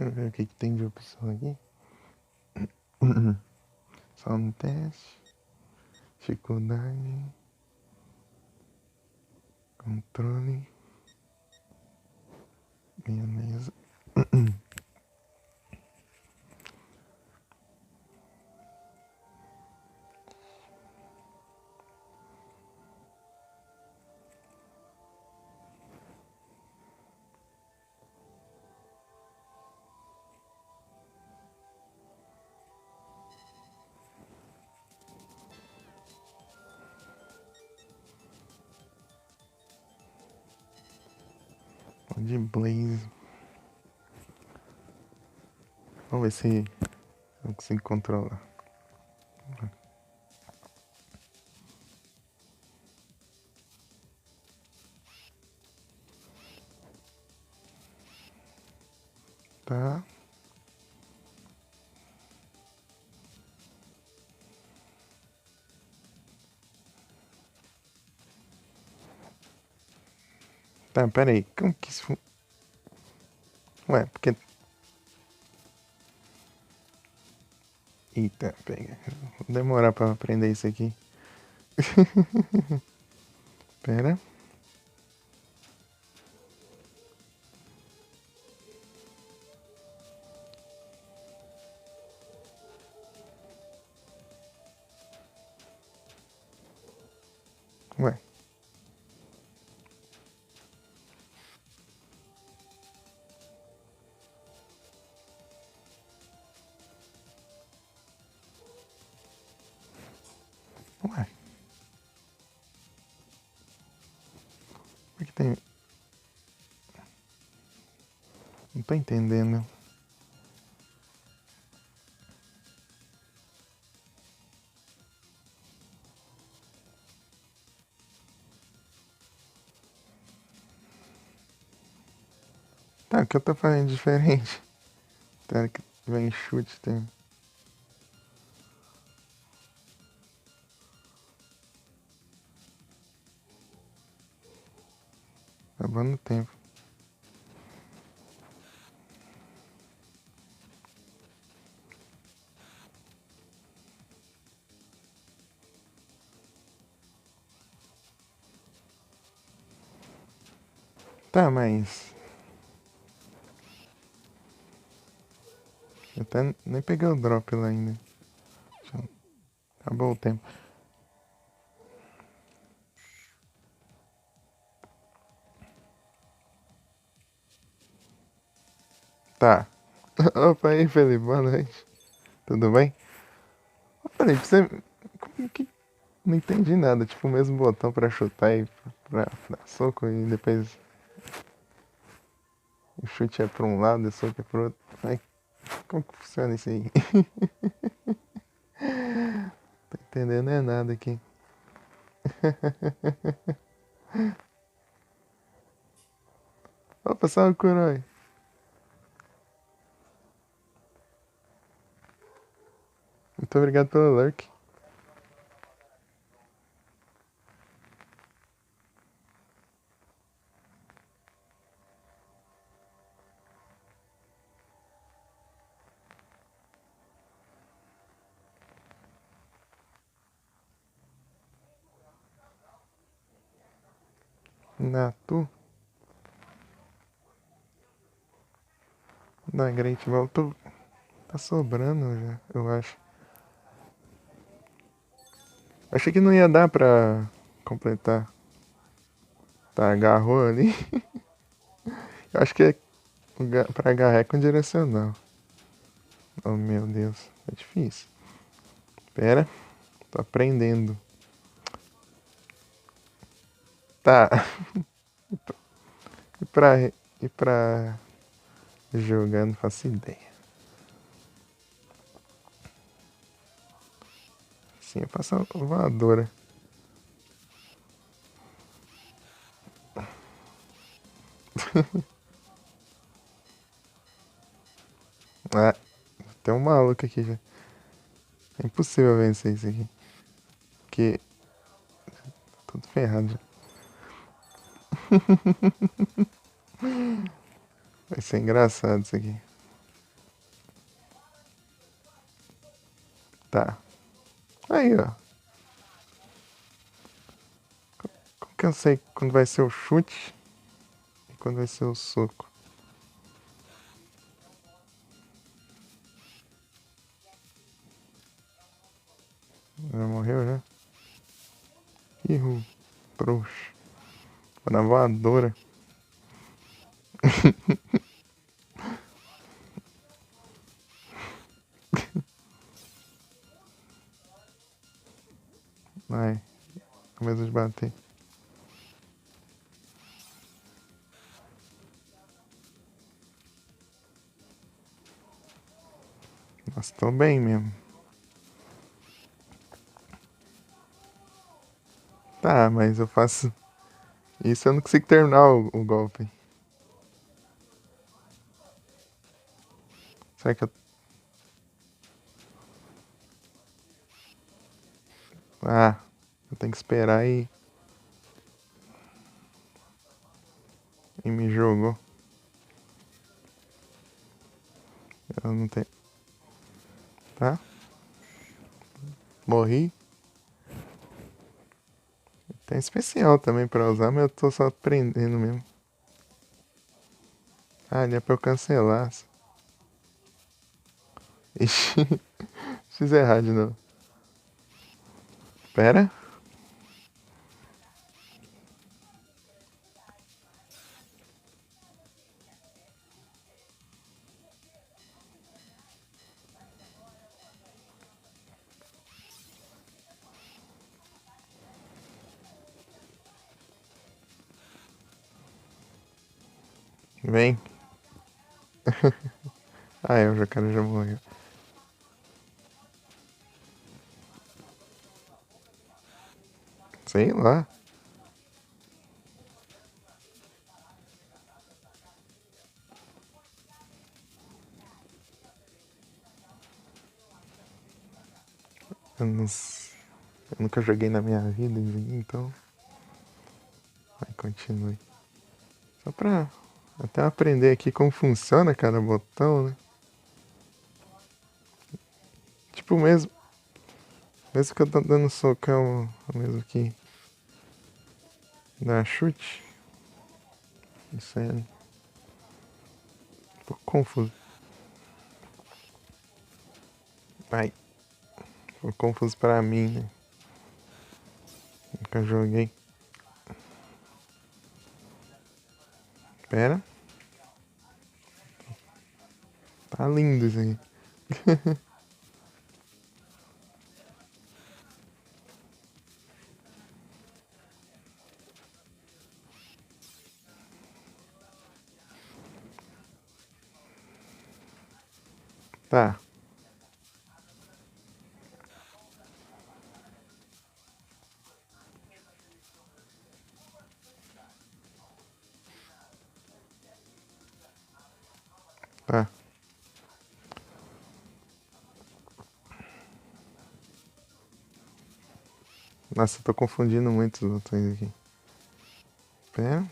Deixa eu ver o que, que tem de opção aqui. Só no teste. Dificuldade. Controle. Beleza. De Blaze. Vamos ver se eu consigo controlar. Tá. Tá, pera aí. Como que isso... Ué, porque... Eita, pega. Vou demorar pra aprender isso aqui. Pera. Ué. Ué. Por que tem... Não tô entendendo. Tá, o que eu tô fazendo diferente? Tá, que vem chute, tem... Acabando o tempo. Tá, mas... Eu até nem peguei o drop lá ainda. Acabou o tempo. Tá. Opa aí, Felipe. Boa noite. Tudo bem? Ô, Felipe, você... Como que... Não entendi nada. Tipo, o mesmo botão pra chutar e pra dar soco e depois... O chute é pra um lado e o soco é pro outro. Ai, como que funciona isso aí? Tô entendendo é nada aqui. Opa, salve, Kuroi. Muito obrigado pelo lurk. Natu. Da Great Ball. Tá sobrando já, eu acho. Achei que não ia dar pra completar. Tá, agarrou ali. Eu acho que é pra agarrar é com direcional. Oh, meu Deus. É difícil. Pera. Tô aprendendo. Tá. E pra jogar, não faço ideia. Sim, eu faço a voadora. Ah, tem um maluco aqui já. É impossível vencer isso aqui. Porque tá tudo ferrado já. Vai ser engraçado isso aqui. Tá. Aí, ó. Como que eu sei quando vai ser o chute e quando vai ser o soco? Já morreu já? Ih, trouxa. Foi na voadora. Vai, começa de bater. Nossa, tô bem mesmo. Tá, mas eu faço isso, eu não consigo terminar o golpe. Será que eu... Ah, eu tenho que esperar e me jogou. Eu não tenho... Tá? Morri. Tem especial também pra usar, mas eu tô só aprendendo mesmo. Ah, ali é pra eu cancelar. Ixi, fiz errado de novo. Pera. Vem. Ah, é, o jacaré já morreu. Sei lá. Eu, não... eu nunca joguei na minha vida, então... Vai, continue. Só pra até aprender aqui como funciona cada botão, né? Tipo, mesmo que eu tô dando socão, mesmo que dá chute. Isso é um pouco confuso. Ai, ficou confuso pra mim, né? Nunca joguei. Pera. Tá lindo isso aqui. Tá, tá. Nossa, eu tô confundindo muito os botões aqui. Pera.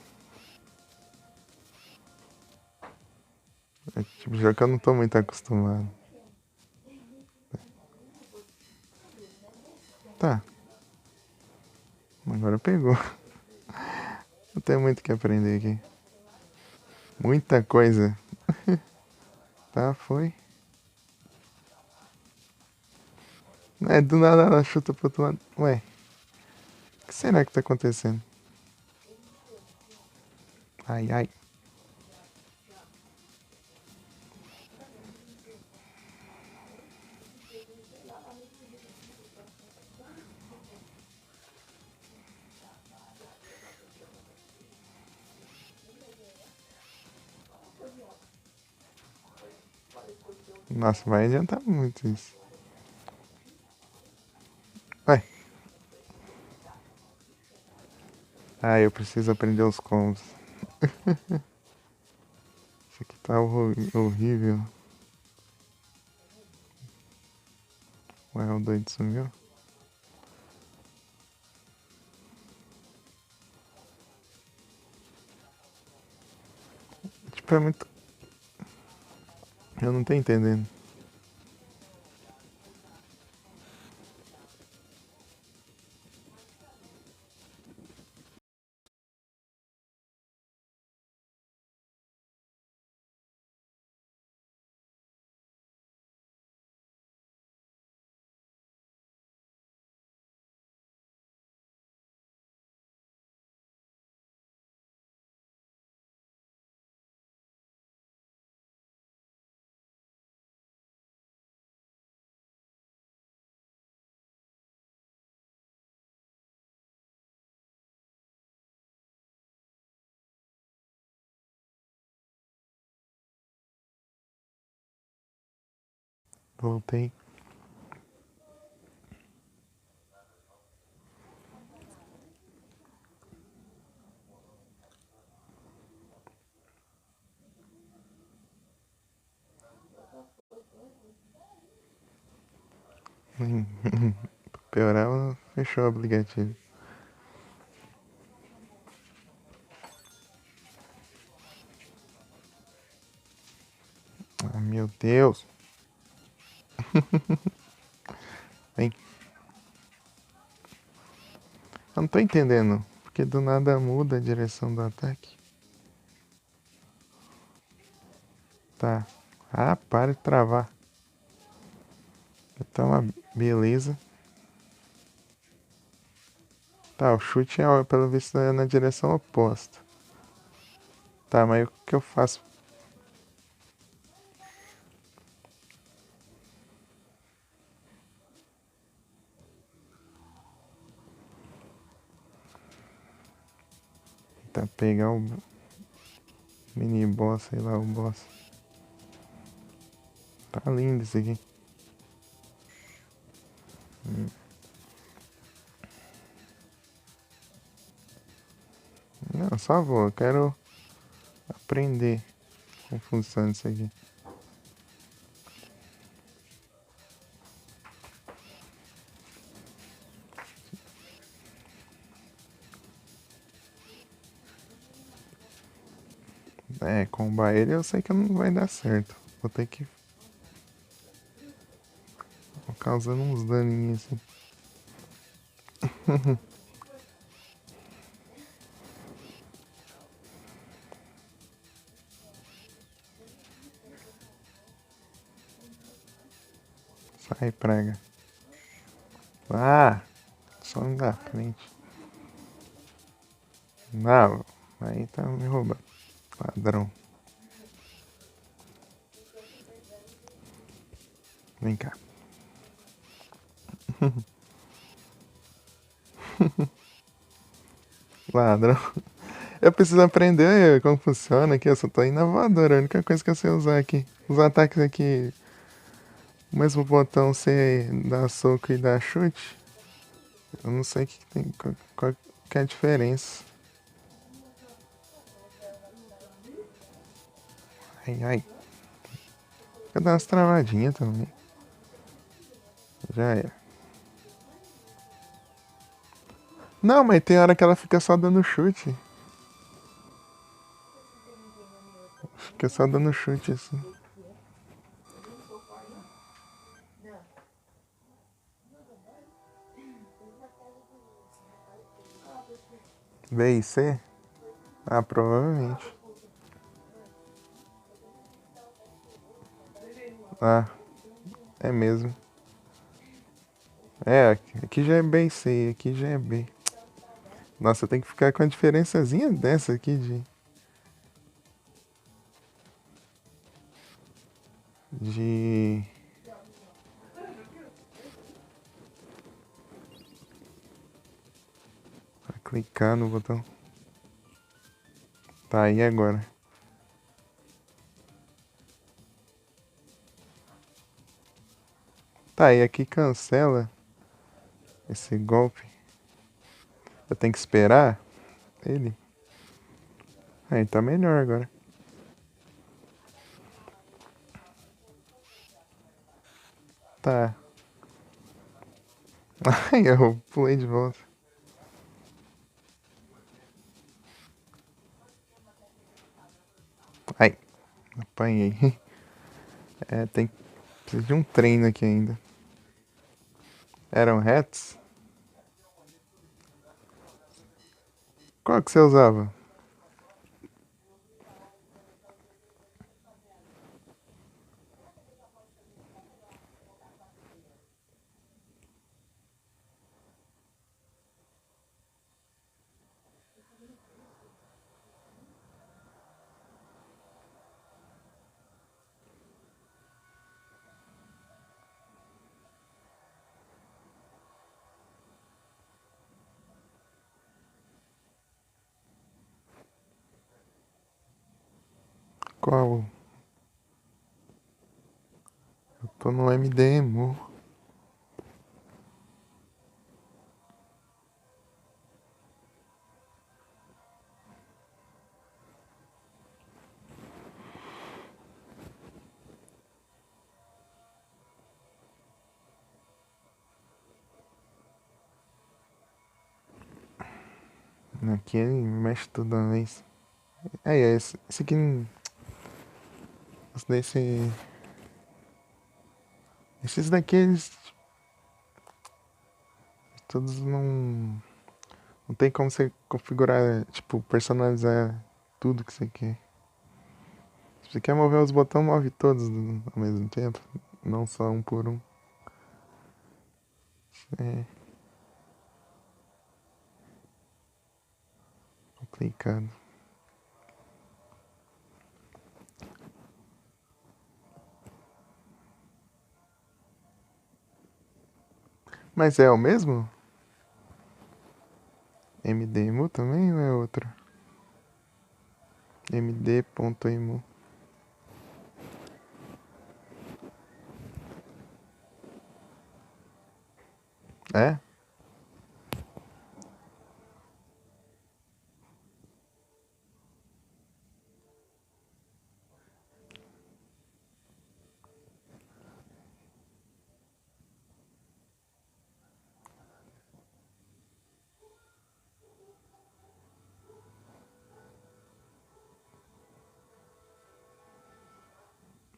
É tipo jogo que eu não tô muito acostumado. Tá, agora pegou. Eu tenho muito que aprender aqui. Muita coisa. Tá, foi. É, do nada ela chuta pro outro lado. Ué, o que será que tá acontecendo? Ai, ai. Nossa, vai adiantar muito isso. Vai. Ah, eu preciso aprender os combos. Isso aqui tá horrível. Ué, o doido sumiu? Tipo, é muito... Eu não tô entendendo. Voltei. Piorava, fechou o aplicativo. Ah, meu Deus. Vem. Eu não tô entendendo. Porque do nada muda a direção do ataque. Tá. Ah, para de travar. Tá uma beleza. Tá, o chute é, pelo visto, é na direção oposta. Tá, mas o que eu faço? Tá, pegar o mini boss, sei lá, o boss. Tá lindo isso aqui. Não, só vou. Eu quero aprender como funciona isso aqui. É, combar ele eu sei que não vai dar certo. Vou ter que... Vou causando uns daninhos assim. Sai, praga. Ah! Só na frente. Não, aí tá me roubando. Ladrão. Vem cá. Ladrão. Eu preciso aprender como funciona aqui. Eu só tô inovador. A única coisa que eu sei usar aqui. Os ataques aqui. O mesmo botão você dá soco e dá chute. Eu não sei o que tem. Qual que é a diferença. Ai, ai. Eu dar umas travadinhas também. Já era. Não, mas tem hora que ela fica só dando chute. Fica só dando chute assim. B e C? Ah, provavelmente. Ah, é mesmo. É, aqui já é B e C, aqui já é B. Nossa, tem que ficar com a diferençazinha dessa aqui de pra clicar no botão. Tá aí agora. Tá aí aqui cancela esse golpe. Eu tenho que esperar ele. Aí tá melhor agora. Tá. Ai, eu pulei de volta. Ai, apanhei. É, tem. Preciso de um treino aqui ainda. Eram retos? Qual que você usava? Qual? Tô no MDMU. Aqui ele mexe toda vez. Esse aqui. Esses daqui, eles todos não. Não tem como você configurar, tipo, personalizar tudo que você quer. Se você quer mover os botões, move todos ao mesmo tempo. Não só um por um. É complicado. Mas é o mesmo? MDMU também ou é outro? MD.emu. É?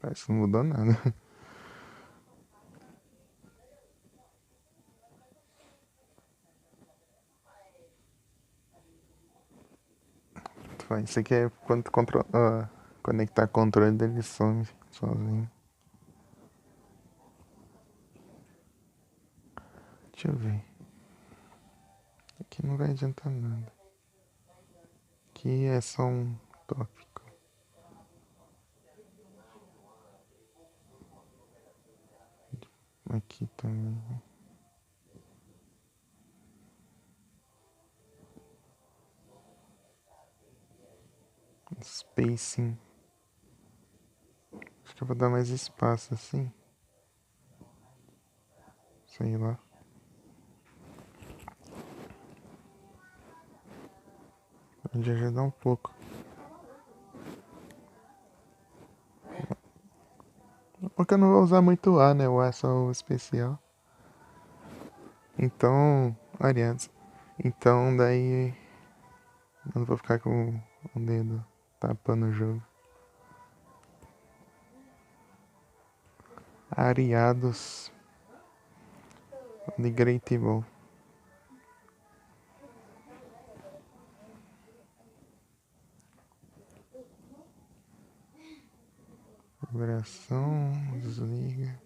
Parece que não mudou nada. Isso aqui é quando tu conectar controle dele some sozinho. Deixa eu ver. Aqui não vai adiantar nada. Aqui é só um tópico. Aqui também. Spacing. Acho que eu vou dar mais espaço assim. Sei lá. Pode ajudar um pouco. Porque eu não vou usar muito A, né? O A é só o especial. Então, aliás. Então daí eu não vou ficar com o dedo tapando o jogo. Ariados de Great Ball. Vibração, desliga.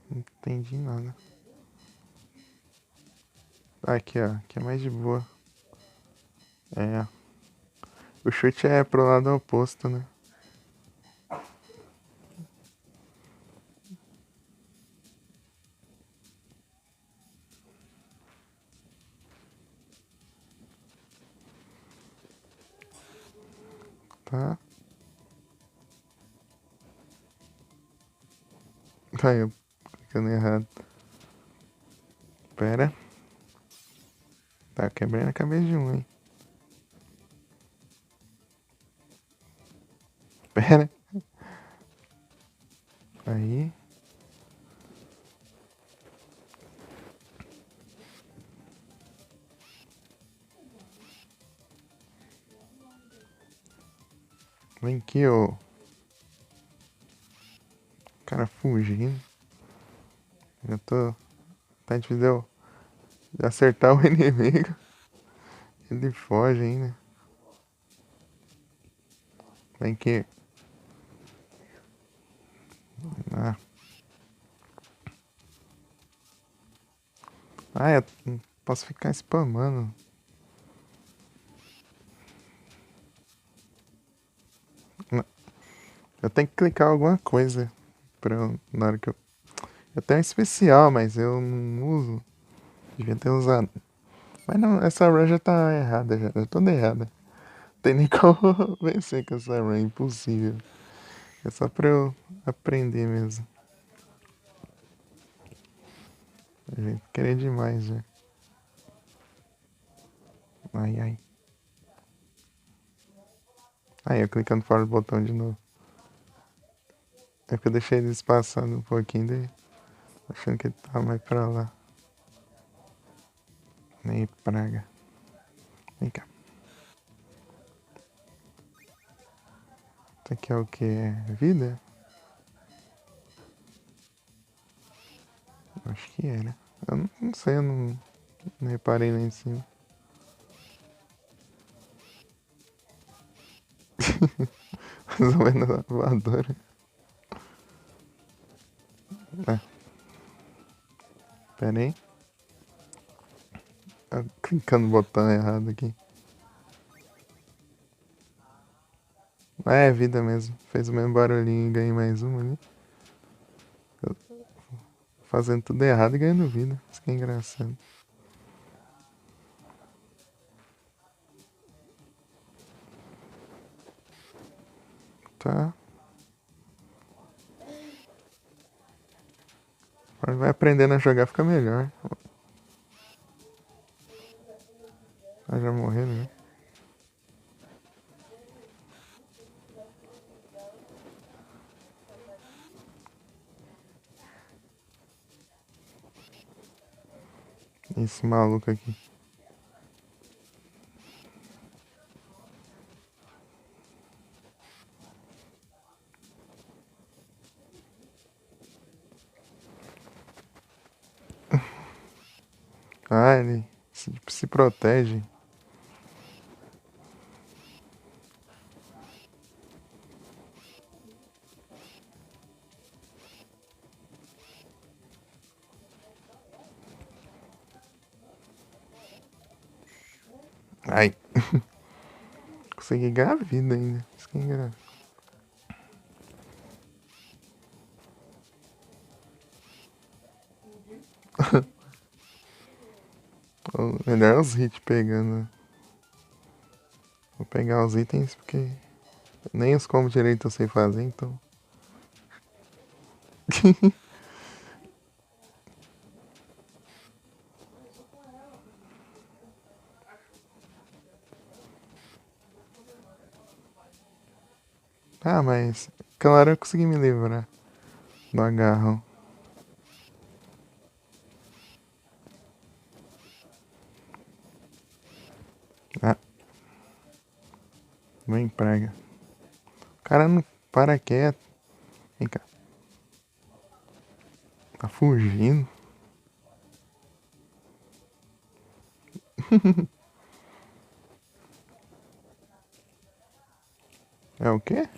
Não entendi nada. Aqui, ó. Aqui é mais de boa. É. O chute é pro lado oposto, né? Tá? Vai, eu clicando errado. Pera. Tá quebrando a cabeça de um, hein? Pera. Aí. Vem aqui, ô. O cara fugindo. Eu tô. Tá difícil de acertar o inimigo. Ele foge ainda. Vem aqui. Ah. Ah, eu não posso ficar spamando. Eu tenho que clicar alguma coisa na hora que eu. Eu tenho um especial, mas eu não uso. Devia ter usado. Mas não, essa run já tá errada, já tá toda errada. Não tem nem como vencer com essa run, impossível. É só pra eu aprender mesmo. A gente querer demais já. Ai, ai. Aí, eu clicando fora do botão de novo. É que eu deixei eles passando um pouquinho daí, achando que ele tava mais pra lá. Nem praga. Vem cá. Isso aqui é o que? É vida? Acho que é, né? Eu não sei, eu não reparei lá em cima. Resolvendo a voadora. Ah, pera aí. Clicando no botão errado aqui. Ah, é vida mesmo. Fez o mesmo barulhinho e ganhei mais uma ali. Fazendo tudo errado e ganhando vida. Isso que é engraçado. Tá. Agora vai aprendendo a jogar, fica melhor. Ah, já morreram, né? Esse maluco aqui. Ah, ele se protege. Ai, consegui ganhar vida ainda. Isso que é engraçado. Melhor os hits pegando. Vou pegar os itens porque nem os combos direito eu sei fazer, então. Ah, mas aquela hora eu consegui me livrar do agarrão. Ah, vem praga. O cara não para quieto. Vem cá. Tá fugindo. É o quê?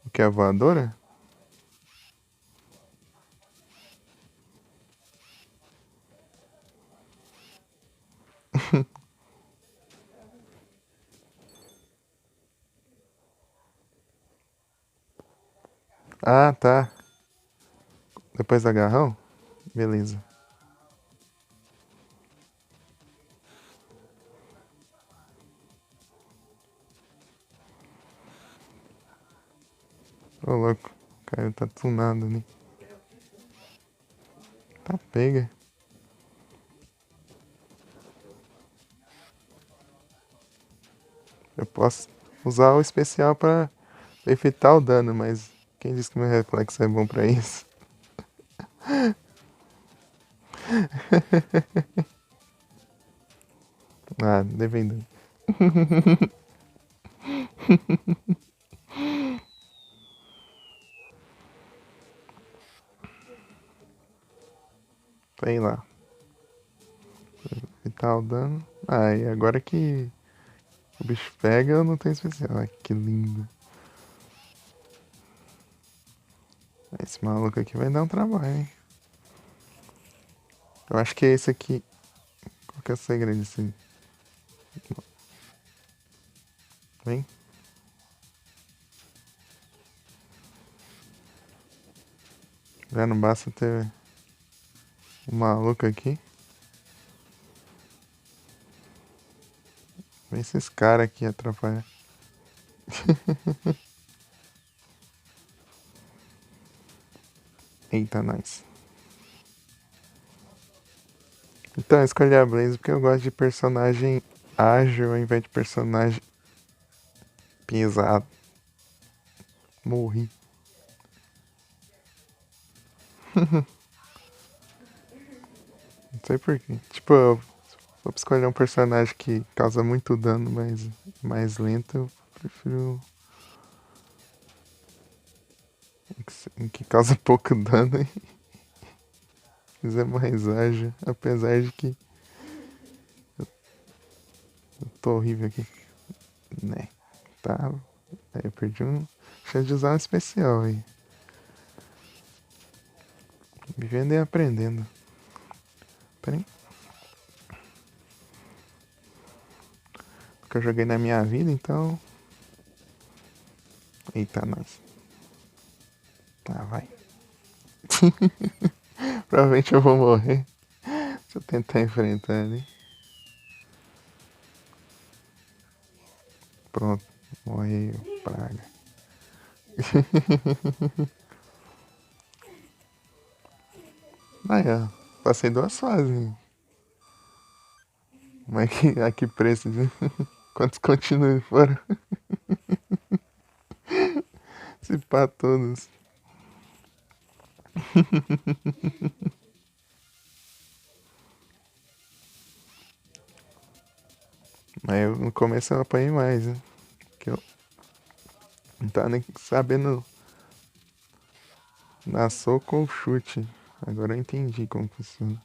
O que é a voadora? Ah, tá. Depois do agarrão? Beleza. Ô louco. O cara tá tunado ali. Tá pega. Eu posso usar o especial pra evitar o dano, mas quem disse que meu reflexo é bom pra isso? Ah, devendo. Sei lá. Evitar o dano. Ah, e agora que o bicho pega, eu não tenho especial. Ai, que lindo. Esse maluco aqui vai dar um trabalho, hein? Eu acho que é esse aqui. Qual que é o segredo desse? Vem. Já não basta ter O maluco aqui. Vem esses caras aqui atrapalhar. Eita, nós. Então, eu escolhi a Blaze porque eu gosto de personagem ágil ao invés de personagem pesado. Morri. Não sei porquê. Tipo, eu vou escolher um personagem que causa muito dano, mas mais lento, eu prefiro um que causa pouco dano e fizer mais ágil. Apesar de que eu tô horrível aqui. Né? Tá. Aí eu perdi um. Chance de usar um especial aí. Vivendo e aprendendo. Peraí. Que eu joguei na minha vida, então. Eita, nós. Tá, vai. Provavelmente eu vou morrer. Se eu tentar enfrentar ele. Pronto. Morreu, praga. Aí, ó. Passei 2 fases. Mas a que preço, viu? Quantos continuos foram? Se pá todos. Mas eu, no começo eu apanhei mais, né? Que eu não tava nem sabendo dar soco ou chute. Agora eu entendi como funciona.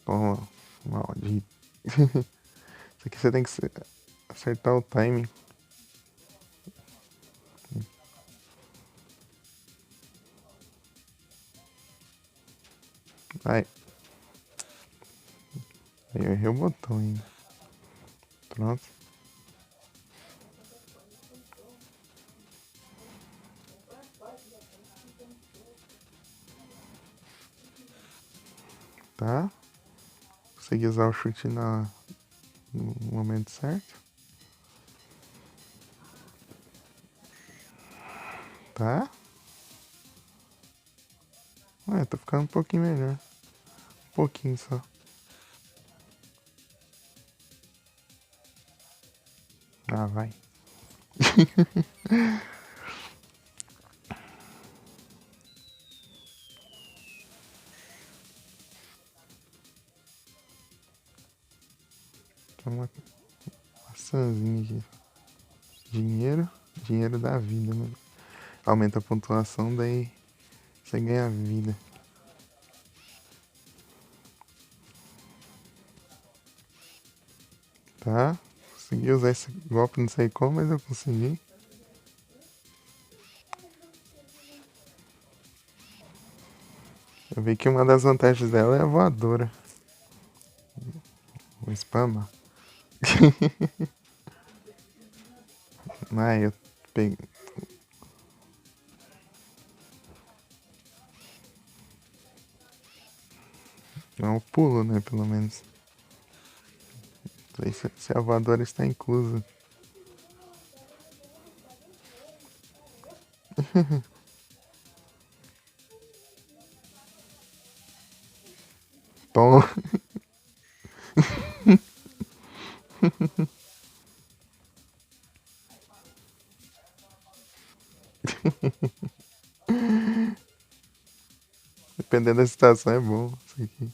Toma, maldito. Isso aqui você tem que acertar o timing. Ai, eu errei o botão ainda. Pronto. Tá. Consegui usar o chute no momento certo. Tá. Ué, tá ficando um pouquinho melhor. Um pouquinho só. Ah, vai. Tem uma maçãzinha aqui. Dinheiro. Dinheiro da vida, né? Aumenta a pontuação, daí você ganha vida. Tá? Consegui usar esse golpe, não sei como, mas eu consegui. Eu vi que uma das vantagens dela é a voadora. O spam. Ah, eu peguei. É um pulo, né? Pelo menos. Não sei se a voadora está inclusa. Tom. Dependendo da situação é bom. Isso aqui.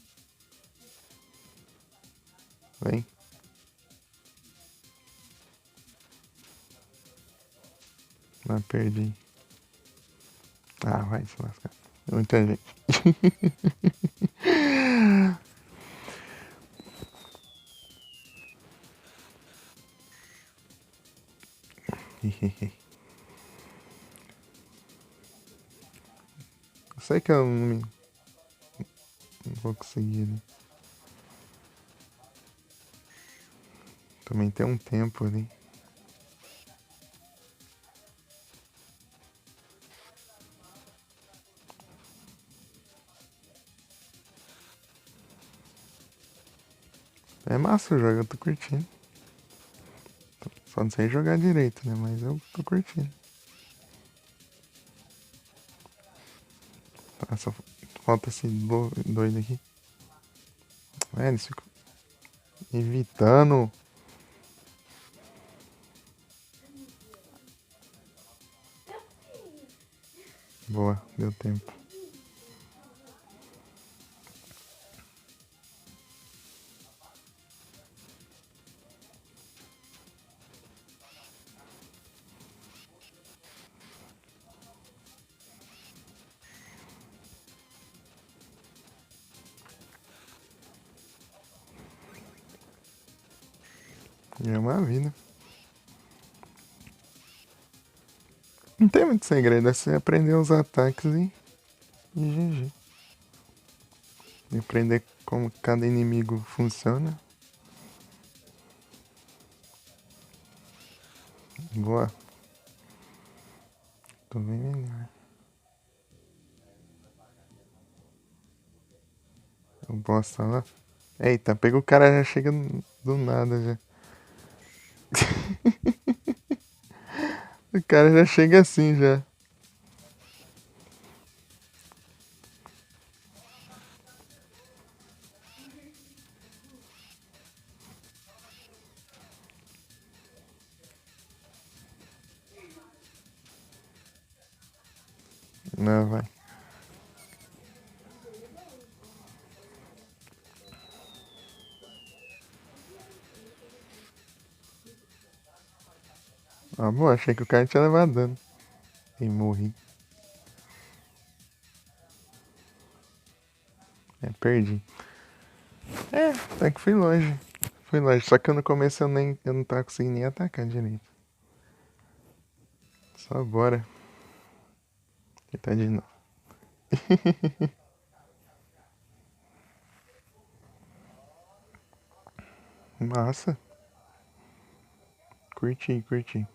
Vem. Ah, perdi. Ah, vai se lascar. Muita gente. Eu sei que eu não vou conseguir, né? Também tem um tempo ali. É massa o jogo, eu tô curtindo. Só não sei jogar direito, né? Mas eu tô curtindo. Tá, só falta esse doido aqui. É, eles ficam evitando. Boa, deu tempo. É uma vida. Não tem muito segredo, é você aprender os ataques e GG. E aprender como cada inimigo funciona. Boa. Tô bem melhor. O boss tá lá. Eita, pega o cara, já chega do nada já. O cara já chega assim já. Não, vai. Ah, bom, achei que o cara tinha levado dano. E morri. É, perdi. É, até que fui longe. Fui longe. Só que no começo eu não tava conseguindo nem atacar direito. Só agora. Que tá de novo. Massa. Curti, curti.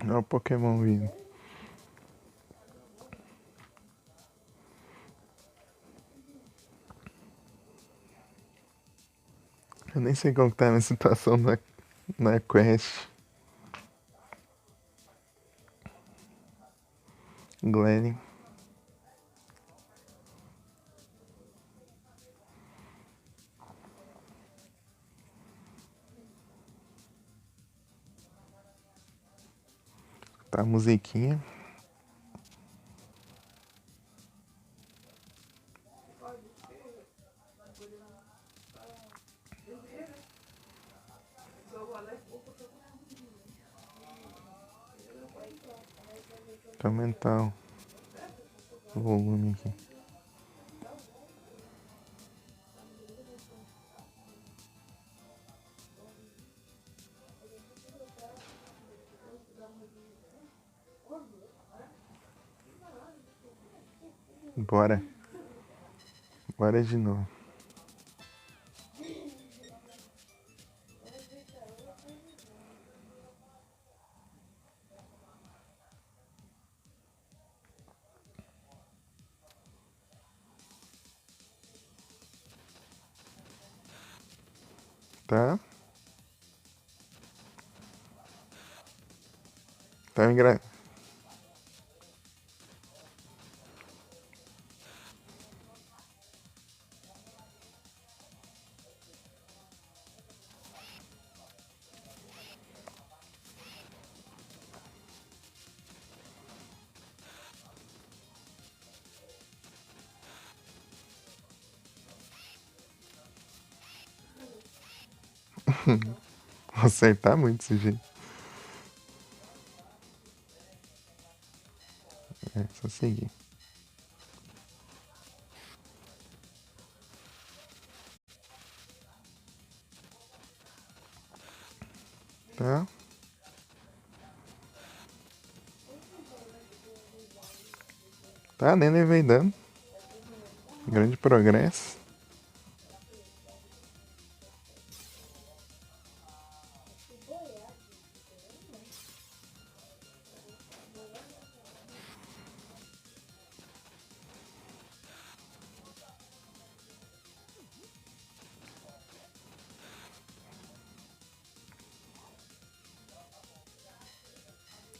Olha o Pokémon vindo. Eu nem sei como que tá a minha situação na quest. Glenn. Tá a musiquinha. Pra aumentar o volume aqui. Bora. Bora de novo. Tá? Tá engraçado. Vou acertar muito esse jeito. É, só seguir. Tá? Tá, nem levei dano. Grande progresso.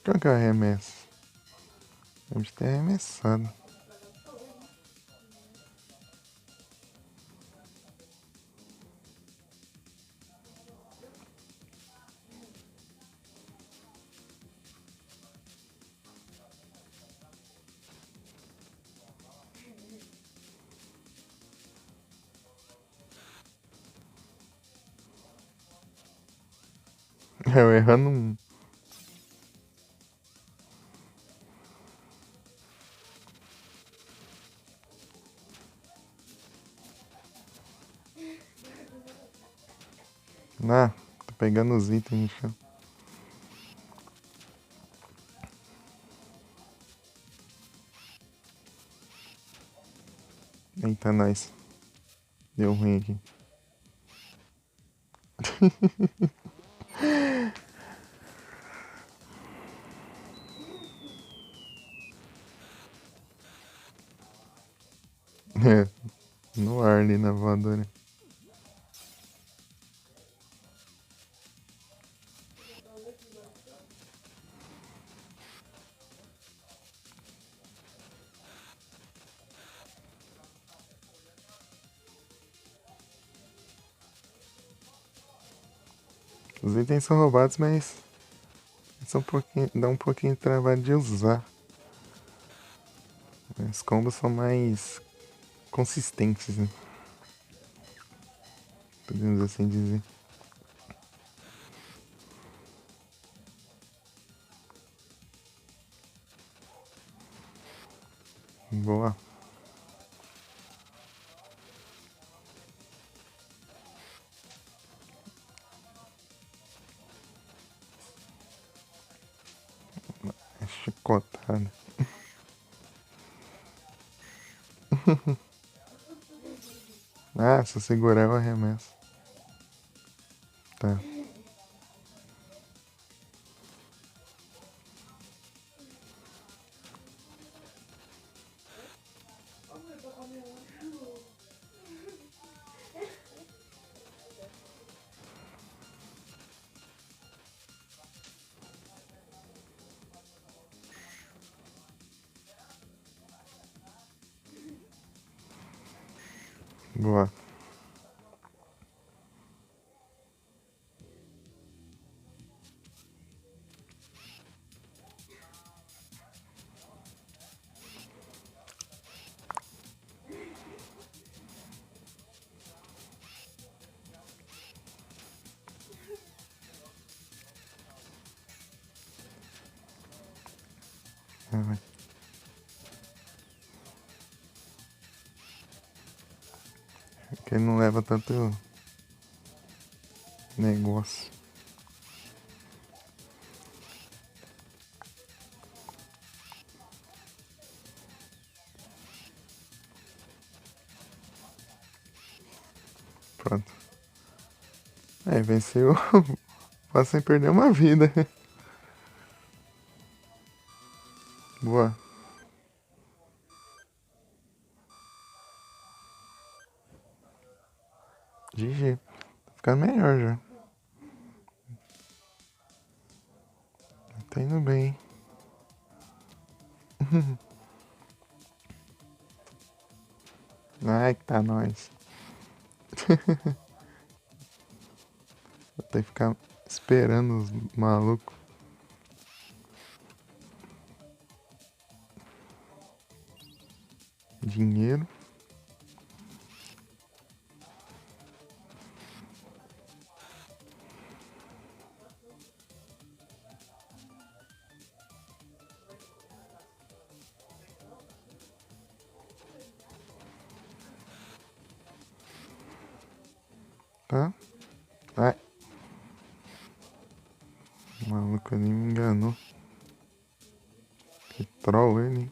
Qual que é o arremesso? Vamos ter arremessado. Eu errando um. Ah, tô pegando os itens no chão. Eita, nós. Deu ruim aqui. É, no ar ali na voadora. Os itens são roubados, mas são um pouquinho, dá um pouquinho de trabalho de usar. Os combos são mais consistentes, né? Podemos assim dizer. Boa. É chicotada. Ah, se eu segurar eu arremesso. Tá. Boa. Ah, vai. Porque não leva tanto negócio. Pronto. Aí, venceu. Quase sem perder uma vida. Boa. GG. Tá ficando melhor já. Tá indo bem. Ai, que tá nóis. Vou ter que ficar esperando os malucos. Dinheiro. Tá? Ai. O maluco ali me enganou. Que troll ele, hein?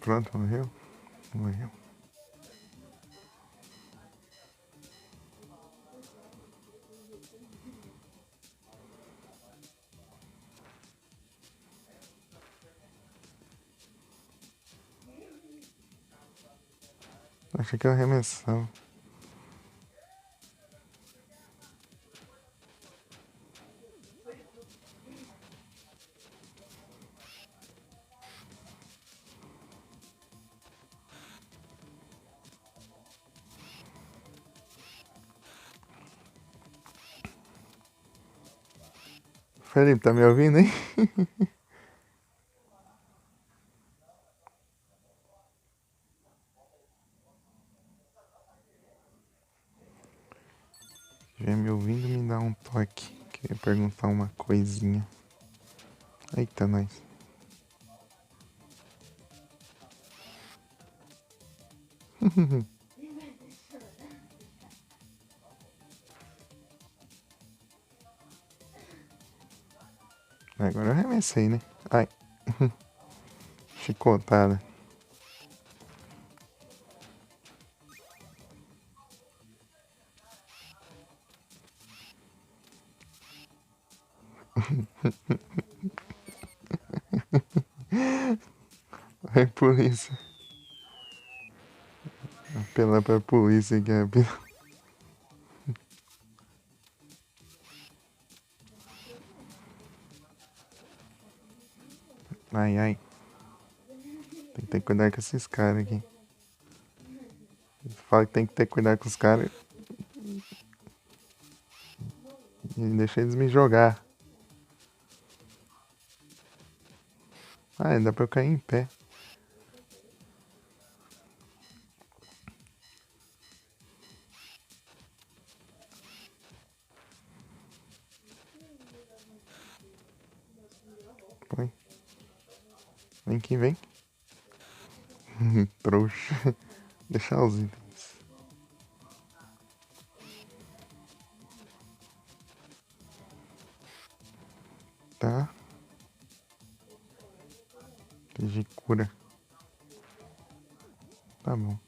Pronto, morreu? Morreu. Achei que eu arremessava. Felipe, tá me ouvindo, hein? Se estiver me ouvindo, me dá um toque. Queria perguntar uma coisinha. Eita, nós. Agora eu arremessei, né? Ai. Chicotada. Ai, polícia. Apelar pra polícia aqui, rapidão. Ai, ai. Tem que ter cuidado com esses caras aqui. Fala que tem que ter cuidado com os caras e deixa eles me jogar. Ah, dá pra eu cair em pé. Põe. Vem que vem. Trouxa. Deixar os itens. Tá. De cura. Tá bom.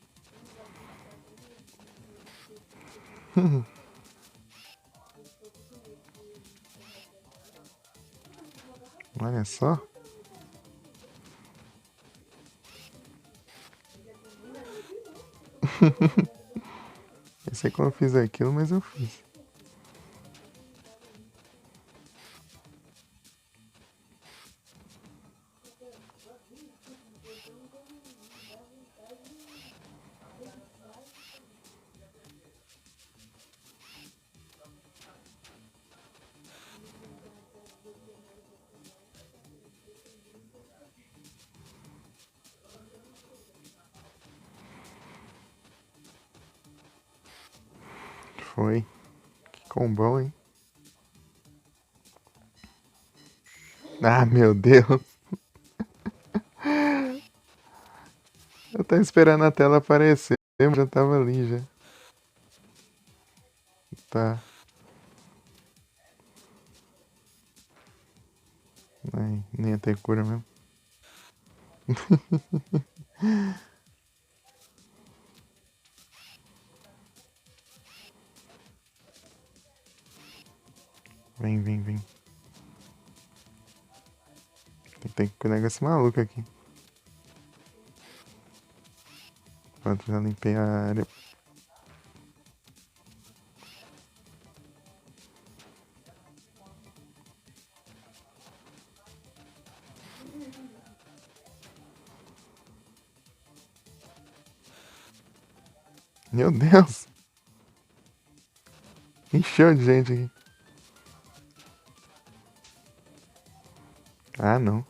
Olha só. Eu sei como eu fiz aquilo, mas eu fiz. Foi. Que combão, hein? Ah, meu Deus. Eu tava esperando a tela aparecer, mas já tava ali já. Tá. Ai, nem ia ter cura mesmo. Vem, vem, vem. Tem que cuidar desse maluco aqui. Pronto, já limpei a área. Meu Deus! Encheu de gente aqui. Ah, não.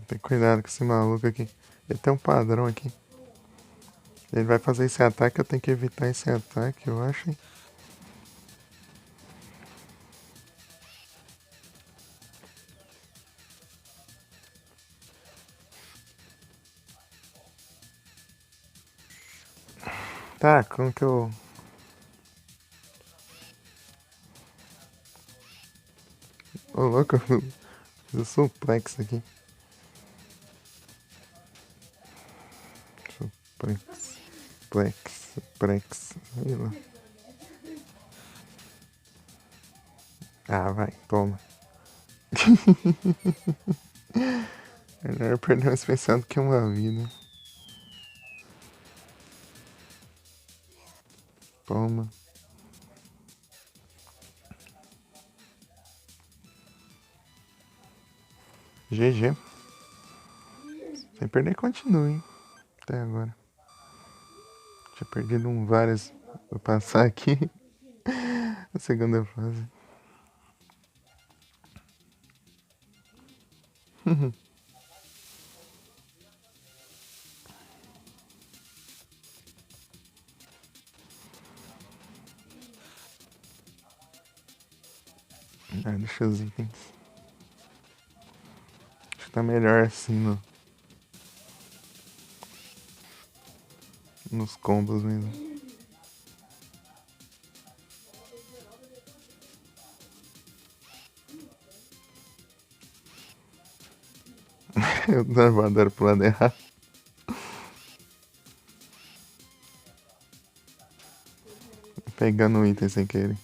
Tem cuidado com esse maluco aqui. Ele tem um padrão aqui. Ele vai fazer esse ataque, eu tenho que evitar esse ataque, eu acho. Hein? Tá, como que eu... Ô, louco, eu sou suplex aqui. Suplex, plex, sei lá. Ah, vai, toma. Melhor perder um especial do que uma vida. Toma. GG. Sem perder, continue, hein? Até agora. Tinha perdido vários. Vou passar aqui a segunda fase. Ah, deixa os itens. Acho que tá melhor assim nos combos mesmo. Eu dou voadora pro lado errado. Pegando o item sem querer.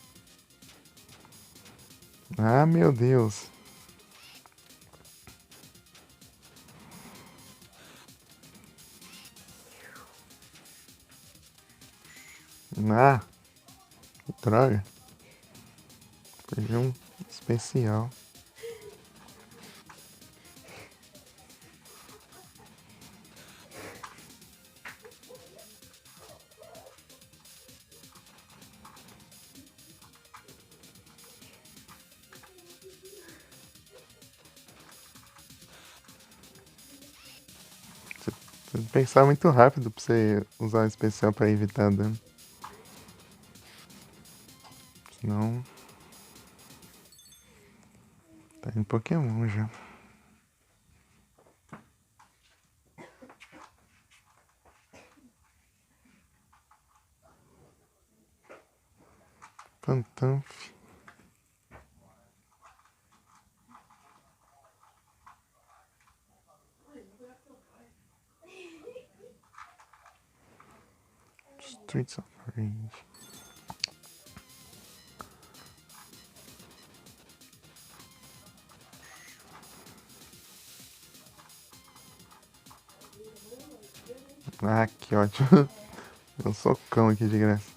Ah, meu Deus. Ah, droga. Perdi um especial. Tem que pensar muito rápido pra você usar o especial pra evitar dano. Senão. Tá em Pokémon já. Pantanf. Streets of Rage. Ah, que ótimo. Deu um socão aqui de graça.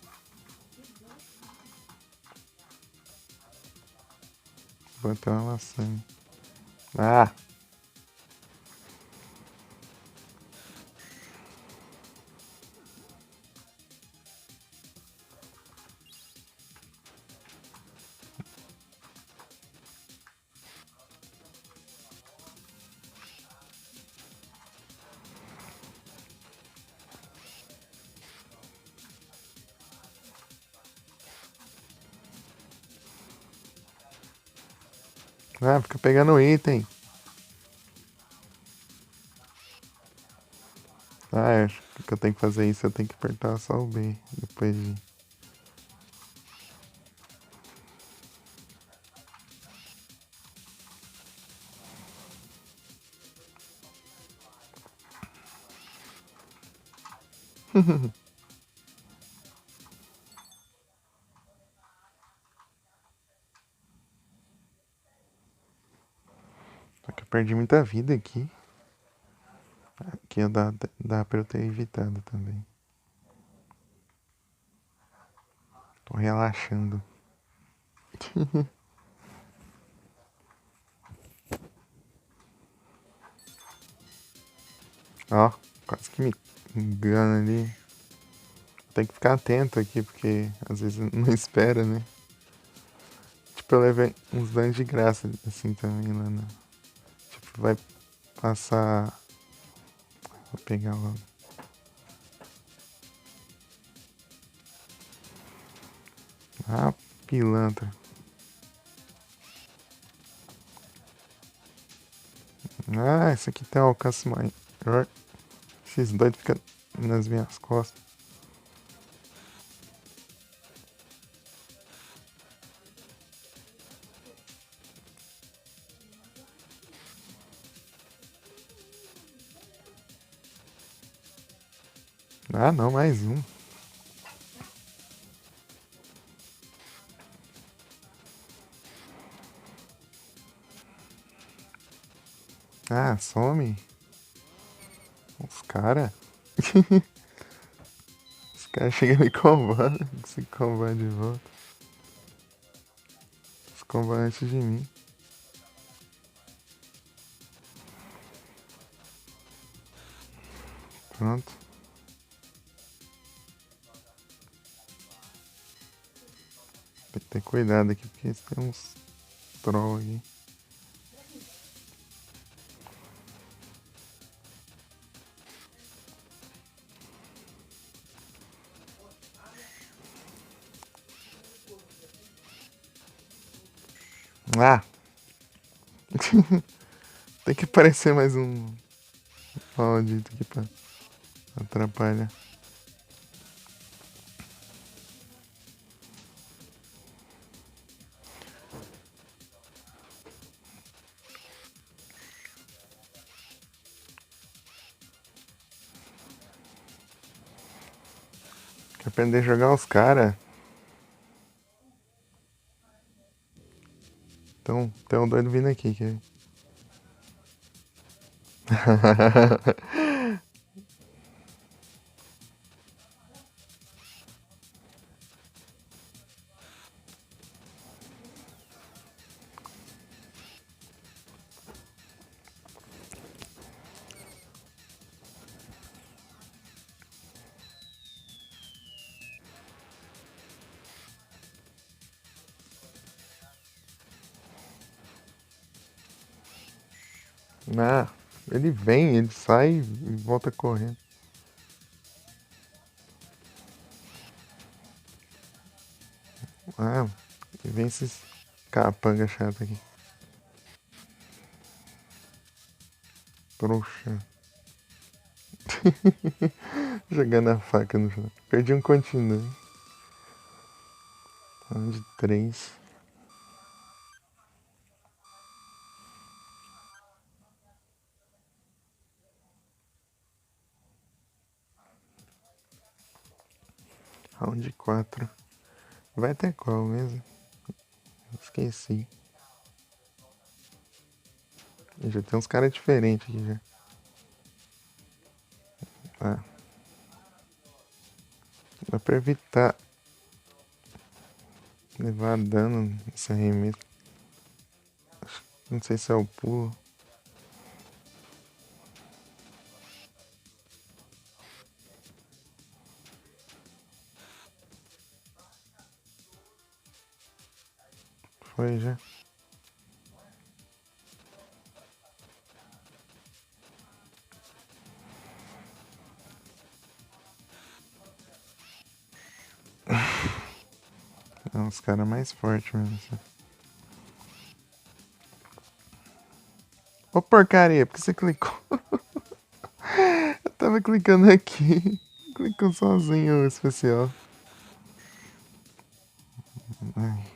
Vou ter uma maçã. Ah! Ah, fica pegando item. Ah, acho que eu tenho que fazer isso, eu tenho que apertar só o B depois de. Só que eu perdi muita vida aqui. Aqui dá pra eu ter evitado também. Tô relaxando. Ó, quase que me engana ali. Tem que ficar atento aqui, porque às vezes não espera, né? Tipo, eu levei uns danos de graça, assim, também lá na. Tipo, vai passar. Vou pegar logo. Ah, pilantra. Ah, esse aqui tem um alcance maior. Esses doidos ficam nas minhas costas. Ah, não, mais um. Ah, some. Os caras. Os caras chegam me combando. Se combando de volta. Os combando antes de mim. Pronto. Tem que ter cuidado aqui, porque tem uns troll aqui. Ah! Tem que aparecer mais um maldito aqui pra atrapalhar. Quer aprender a jogar os caras? Então, tem um doido vindo aqui. Quer Ah, ele vem, ele sai e volta correndo. Ah, e vem esses capanga chato aqui. Trouxa. Jogando a faca no chão. Perdi um continue. Um de três. Round de quatro. Vai até qual mesmo? Esqueci. Já tem uns caras diferentes aqui já. Ah, dá pra evitar levar dano nesse arremesso. Não sei se é o pulo. Foi já. É uns caras mais fortes mesmo. Assim. Ô porcaria, por que você clicou? Eu tava clicando aqui. Clicou sozinho o especial. Ai,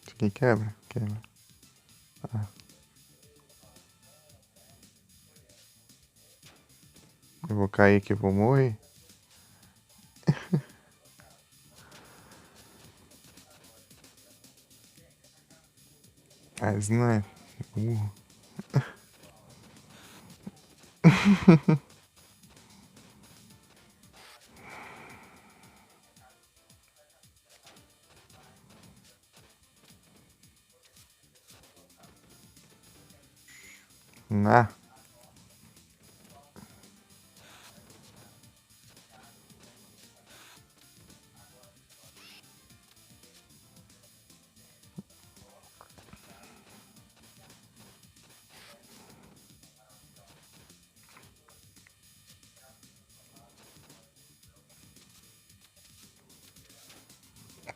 isso aqui quebra? Quebra. Eu vou cair aqui, vou morrer. Mas não é burro. Ah,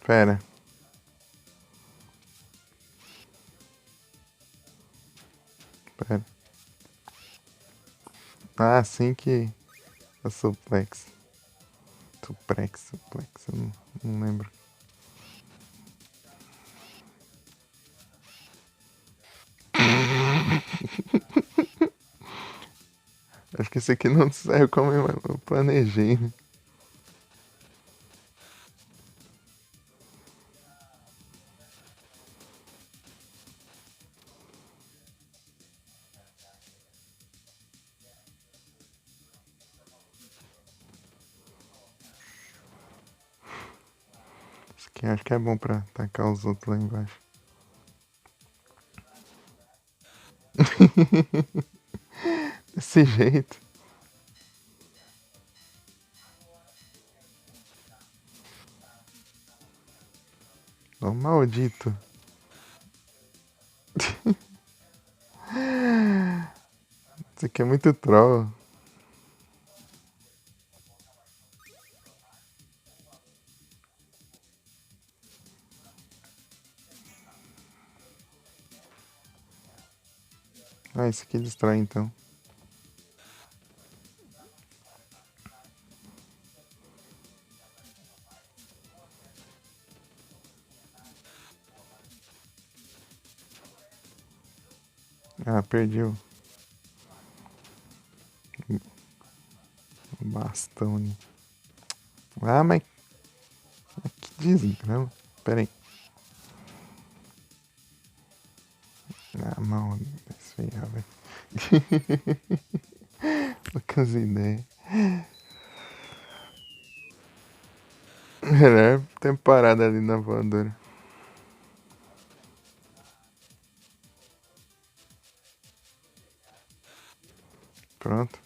pera. Pera. Ah, assim que eu suplex. Suplex, eu não lembro. Acho que esse aqui não saiu como eu planejei, né? Isso aqui acho que é bom pra atacar os outros lá embaixo. Desse jeito. Ó, maldito. Isso aqui é muito troll. Ah, esse aqui destrói então. Ah, perdi o bastão ali. Ah, mas que desgrama. Pera aí. Ah, mal. Isso aí, velho. Poucas ideias. Melhor ter parado ali na voadora. Pronto.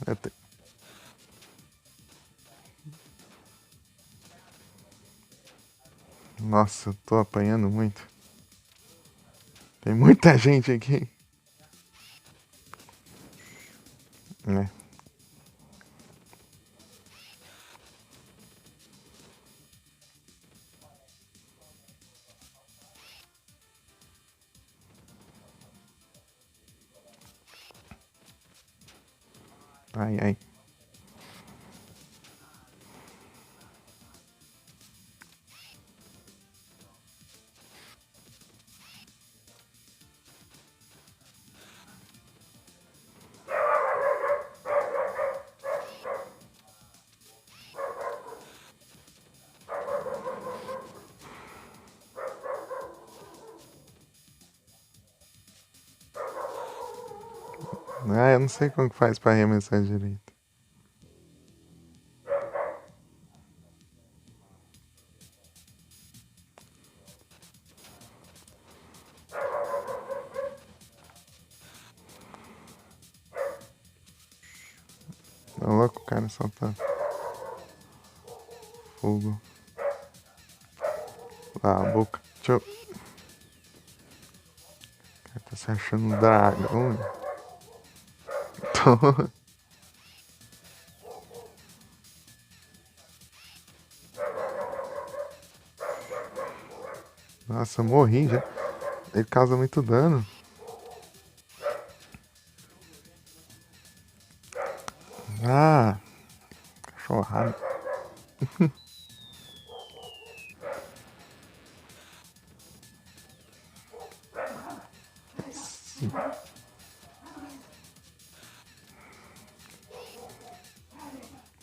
Até- Nossa, eu tô apanhando muito. Tem muita gente aqui. É. Ai, ai. Ah, eu não sei como que faz pra arremessar direito. Tá louco, o cara solta fogo. Ah, a boca. Deixa eu. O cara tá se achando um dragão. Tô... Nossa, eu morri já. Ele causa muito dano. Ah, cachorrada.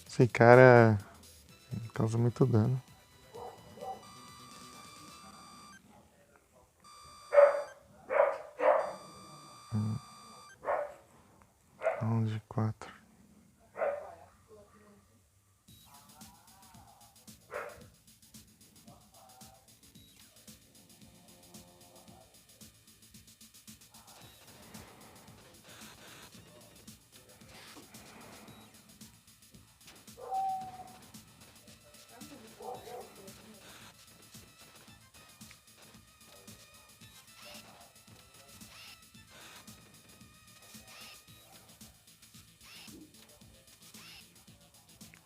Esse cara causa muito dano. Round 4.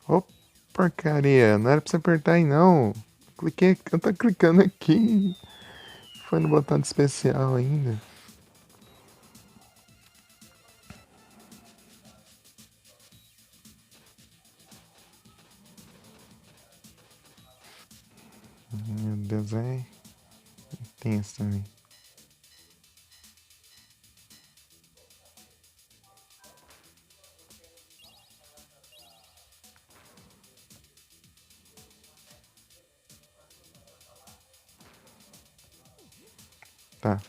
Ô, porcaria, não era pra você apertar aí não. Cliquei, eu tô clicando aqui. Foi no botão de especial ainda. Meu Deus, é tenso também. Tá.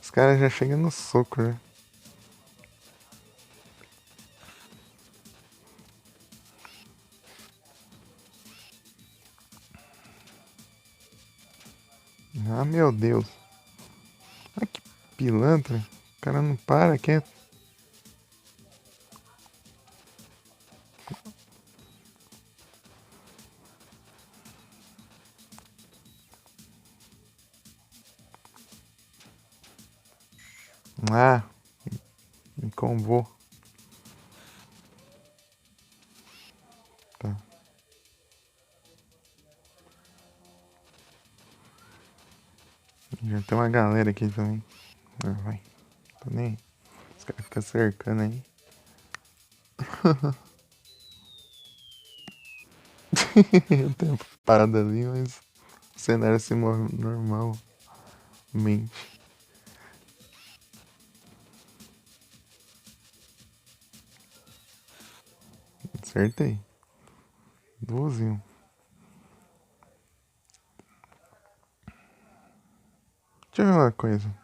Os caras já chegam no soco, né? Ah, meu Deus. Ah, que pilantra. O cara não para, quieto. Ah, me combou. Tá. Já tem uma galera aqui também. Ah, vai. Tô nem aí. Os caras ficam cercando aí. O tempo parado ali, mas o cenário se move normalmente. Acertei. 12. Deixa eu ver uma coisa.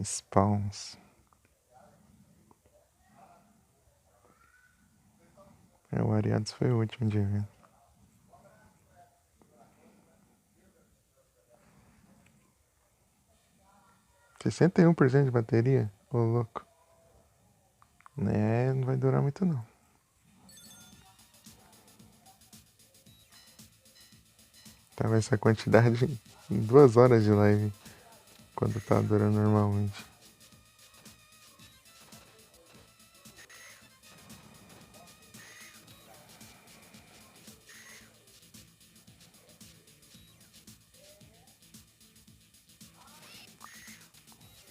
Spawns. É, o Ariados foi o último de ver. 61% de bateria? Ô, louco. Né, não vai durar muito não. Tava essa quantidade em 2 horas de live. Quando tá durando normalmente.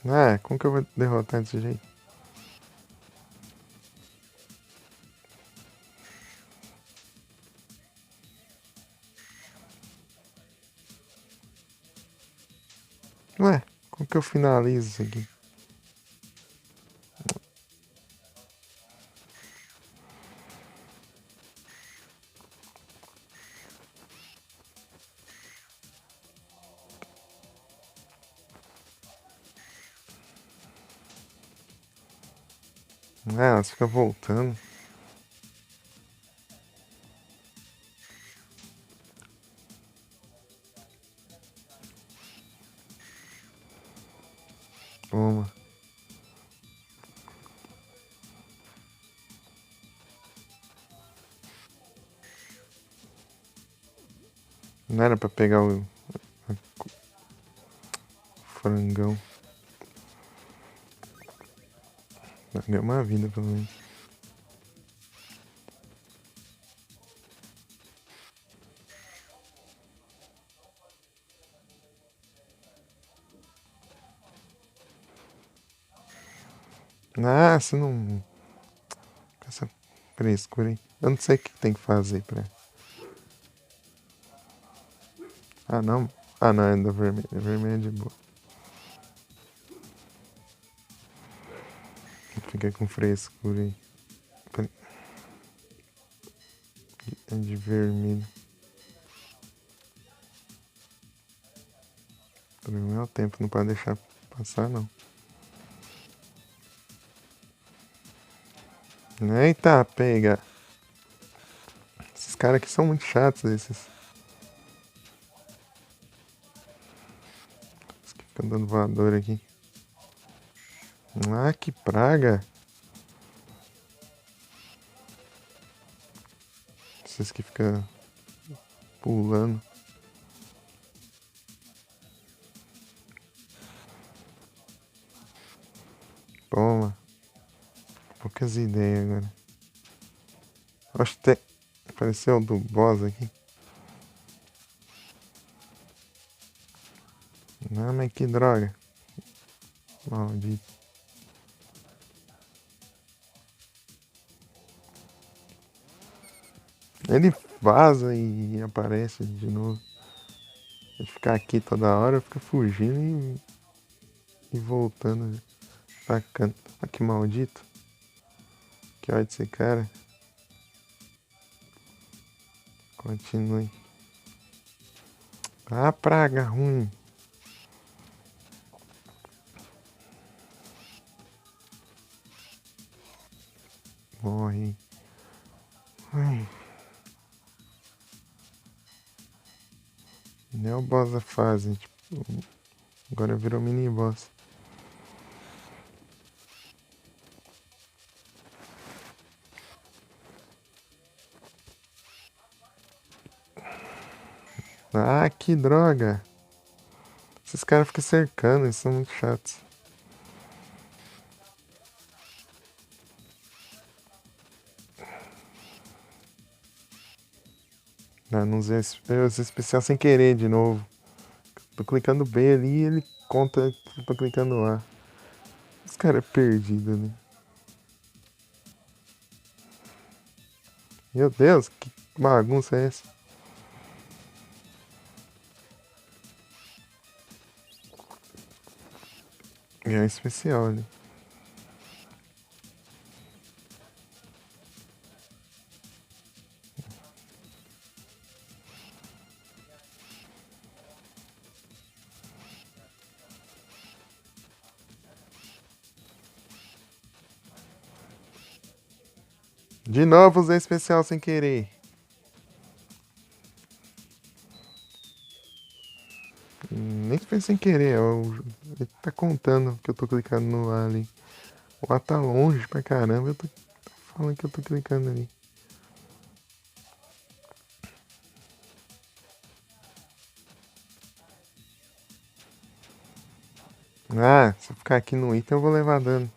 Ah, como que eu vou derrotar desse jeito? Ué, como que eu finalizo isso aqui? Ah, elas ficam voltando. Toma. Não era pra pegar o frangão. Deu uma vida, pelo menos. Ah, você não... Com essa frescura aí. Eu não sei o que tem que fazer pra... Ah, não. Ah, não, é da vermelha. A vermelha é de boa. Fica com frescura aí. É de vermelho. Não é o tempo, não pode deixar passar não. Eita, pega! Esses caras aqui são muito chatos, esses. Os que ficam dando voador aqui. Ah, que praga! Esses que ficam pulando. Toma. Poucas ideias agora. Acho que apareceu do boss aqui. Ah, mas que droga. Maldito. Ele vaza e aparece de novo. Ele ficar aqui toda hora, fica fugindo e voltando. Bacana. Ah, que maldito. Que ódio desse cara. Continue. Ah, praga ruim. Morre. Ai, nem é o boss da fase. Tipo, agora virou mini boss. Ah, que droga. Esses caras ficam cercando, eles são muito chatos. Ah, não usei esse especial sem querer de novo. Tô clicando B ali e ele conta que eu tô clicando A. Esse cara é perdido, né? Meu Deus, que bagunça é essa? É um especial ali. De novo usei especial sem querer. Nem foi sem querer, ele tá contando que eu tô clicando no A ali. O A tá longe pra caramba, eu tô falando que eu tô clicando ali. Ah, se eu ficar aqui no item eu vou levar dano.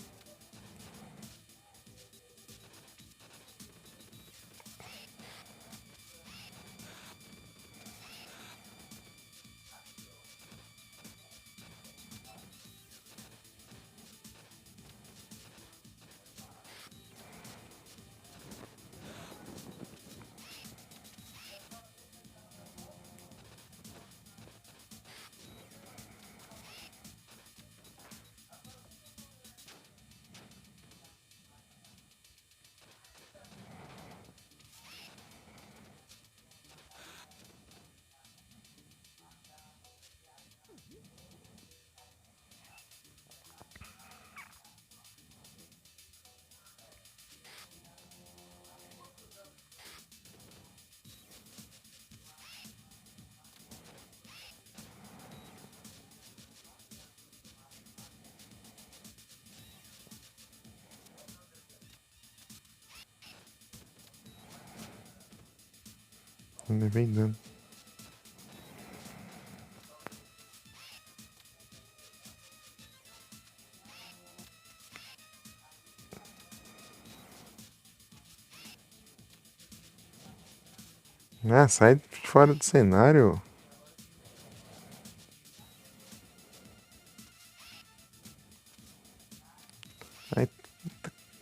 Não levei dano. Ah, sai de fora do cenário. Vai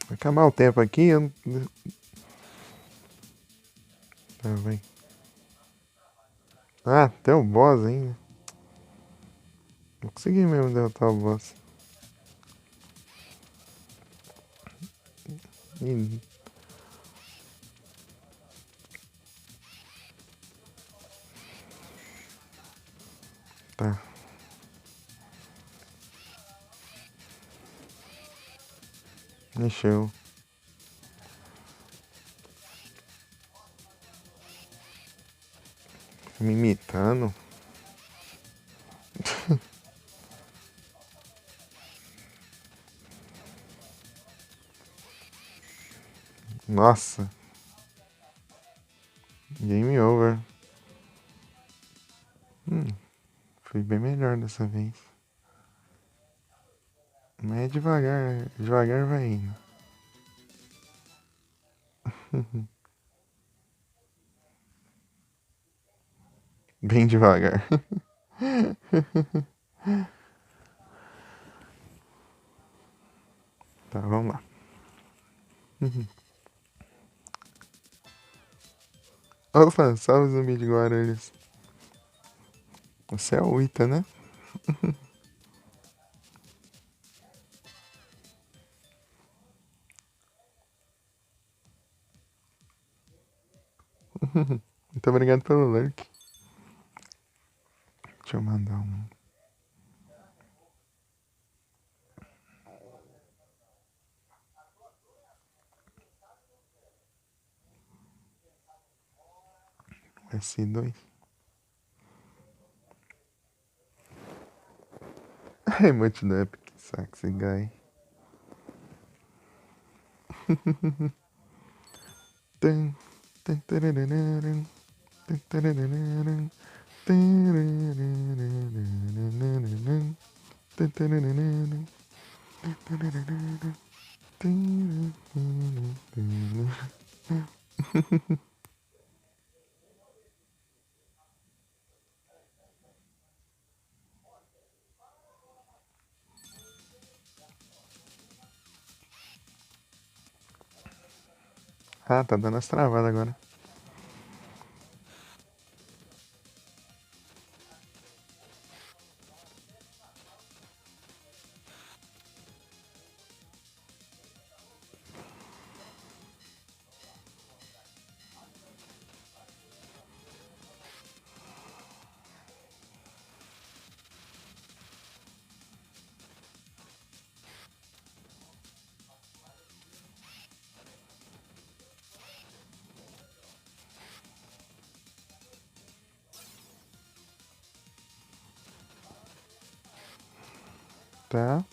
acabar o tempo aqui. Tá, vai. Ah, até o boss ainda. Não consegui mesmo derrotar o boss. Ih, tá. Mexeu. Me imitando? Nossa. Game over. Fui bem melhor dessa vez. Mas é devagar. Devagar vai indo. Bem devagar. Tá, vamos lá. Opa, salve zumbi de Guarulhos. Você é o Ita, né? Muito obrigado pelo lurk. Deixa eu mandar um. S2. Emote do Epic Sexy Guy. Tum, tum, tararararam, tum, tararararam, tarararararam, tum, tararararam, tararararam, tararararam. Ah, tá dando as travadas agora. Tá.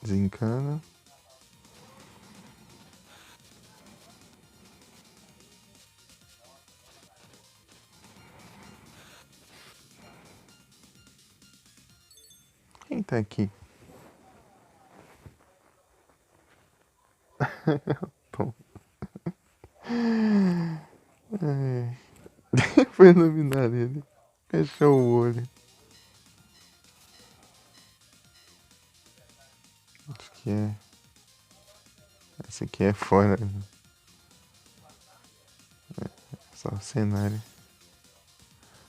Desencana. Quem tá aqui? Bom. É. Foi iluminar ele. Fechou o olho. Acho que é. Esse aqui é fora. Né? Só o cenário.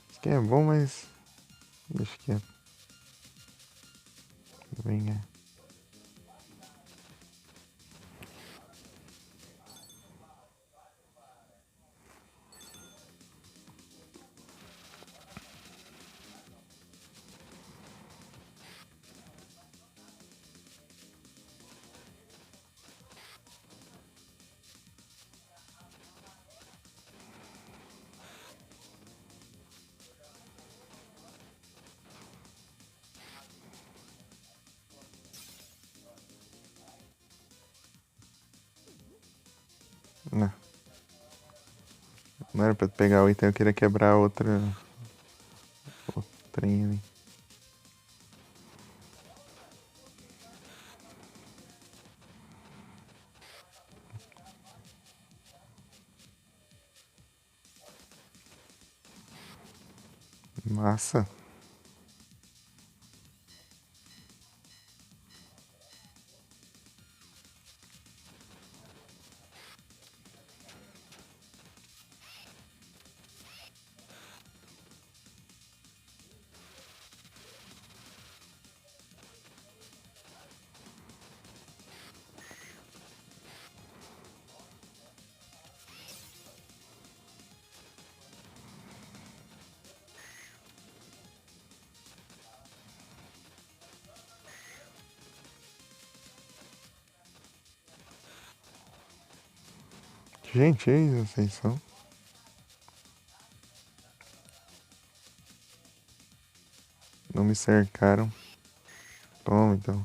Isso aqui é bom, mas. Acho que é. Venha. Não. Não era pra pegar o item, eu queria quebrar outra. Outro trem ali. Massa. gentis vocês são. Não me cercaram. Toma então.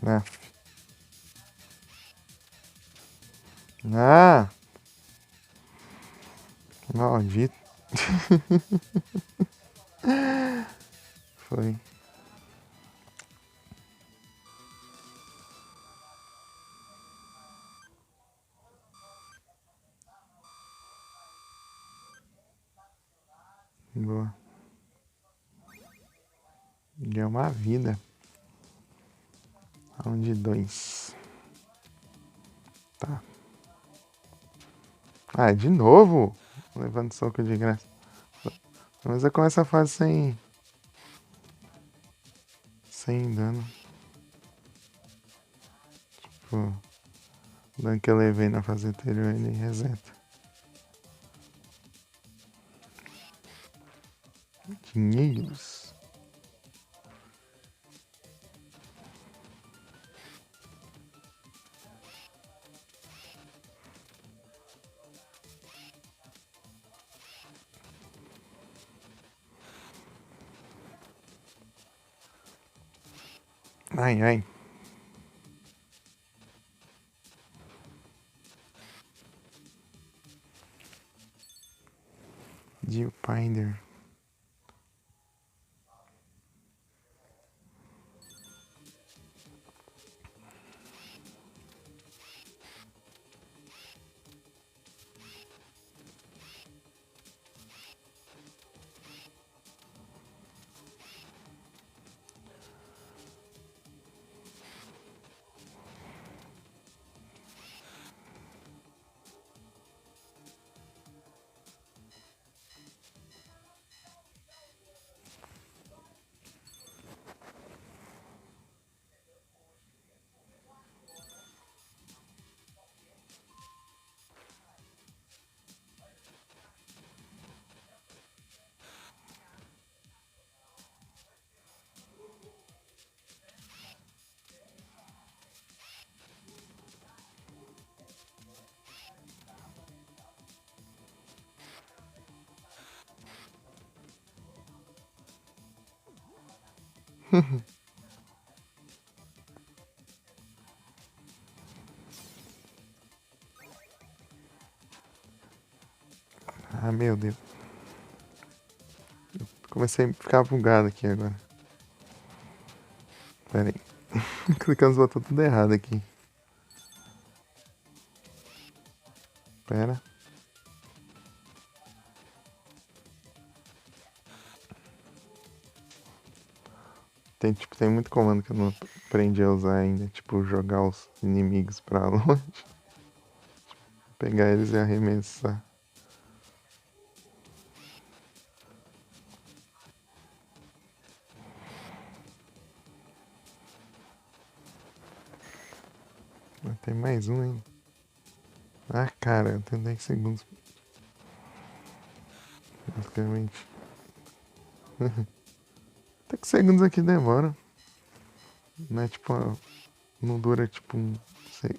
Ah, ah, maldito. Foi. Boa. Deu uma vida. Round 2. Tá. Ah, de novo? Levando soco de graça. Mas eu começo a fase sem dano. Tipo, o dano que eu levei na fase anterior ele reseta. Dinheiros. Ai, ai. Dealpinder. Ah, meu Deus. Comecei a ficar bugado aqui agora. Pera aí. Clicando nos botões tudo errado aqui. Pera. Tem muito comando que eu não aprendi a usar ainda. Tipo, jogar os inimigos pra longe. Pegar eles e arremessar. Tem mais um ainda. Ah, cara, eu tenho 10 segundos. Basicamente. Até que segundos aqui demora. Não é tipo. Não dura tipo um. Sei.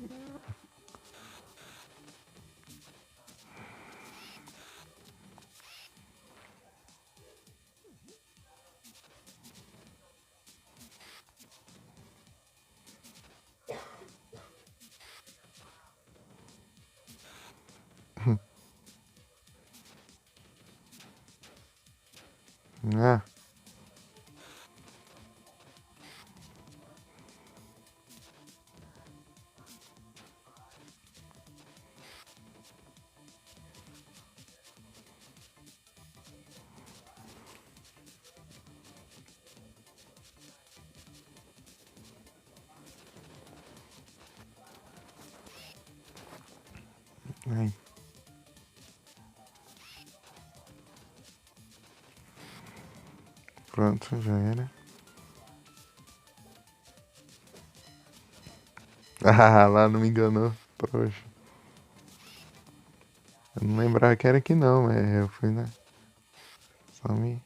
Ah, Ai, pronto, já era. Ah, lá não me enganou. Poxa. Eu não lembrava que era aqui não, mas eu fui, né? Só me.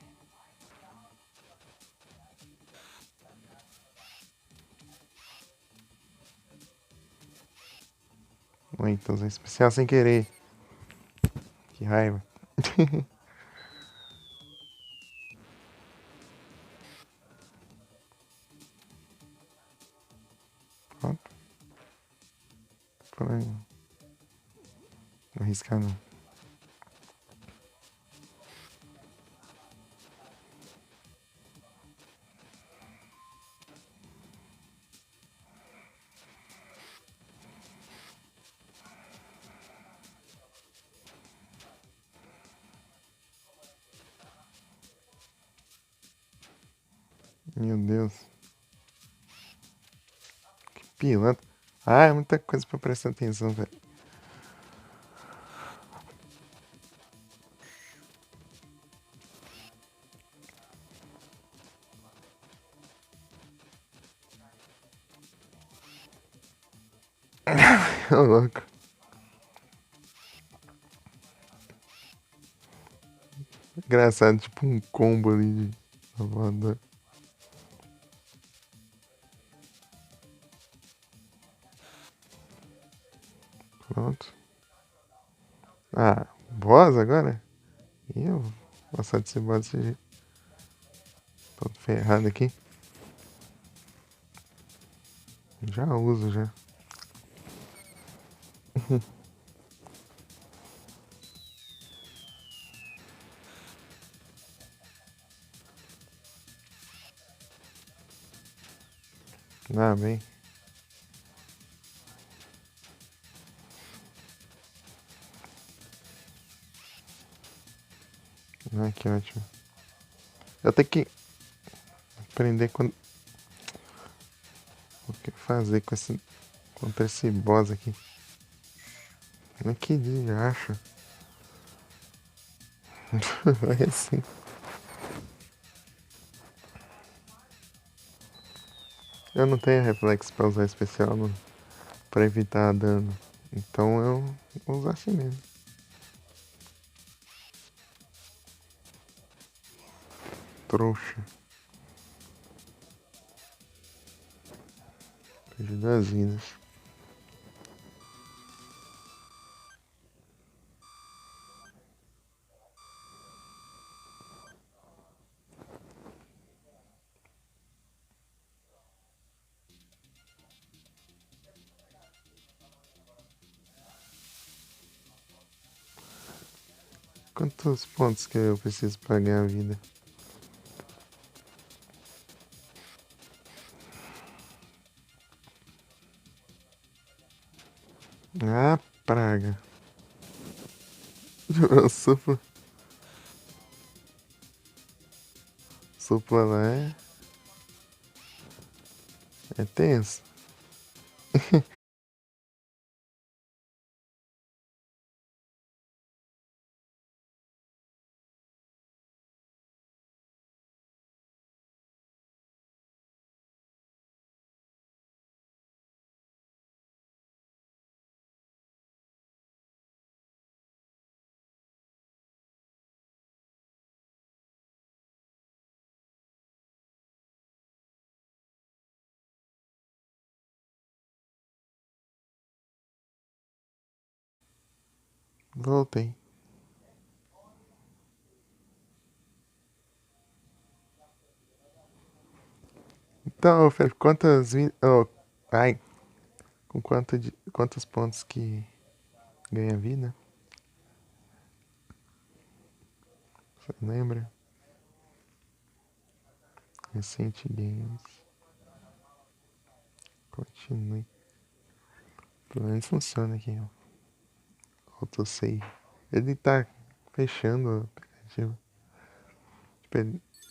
Oi, então é especial sem querer. Que raiva. Pronto. Pra não arriscar não. Meu Deus. Que pilantra. Ah, é muita coisa pra prestar atenção, velho. Ô, louco. Engraçado, tipo um combo ali de voador. Pronto. Ah, boss agora? Ih, eu vou passar de ser boss desse jeito. Tô ferrado aqui. Já uso, já. Ah, bem. Ah, que ótimo. Eu tenho que aprender o que fazer com contra esse boss aqui. Não é que dia, acho. Vai assim. Eu não tenho reflexo pra usar especial pra evitar dano. Então eu vou usar assim mesmo. Trouxa. Perdi 2 vidas. Quantos pontos que eu preciso pra ganhar a vida? Ah, praga. Supla. Supla lá é tenso. Voltei. Então, Felipe, oh, ai, com quantos pontos que ganha vida? Você lembra? Recente Games. Continue. Pelo menos funciona aqui, ó. Autosave. Ele tá fechando o aplicativo.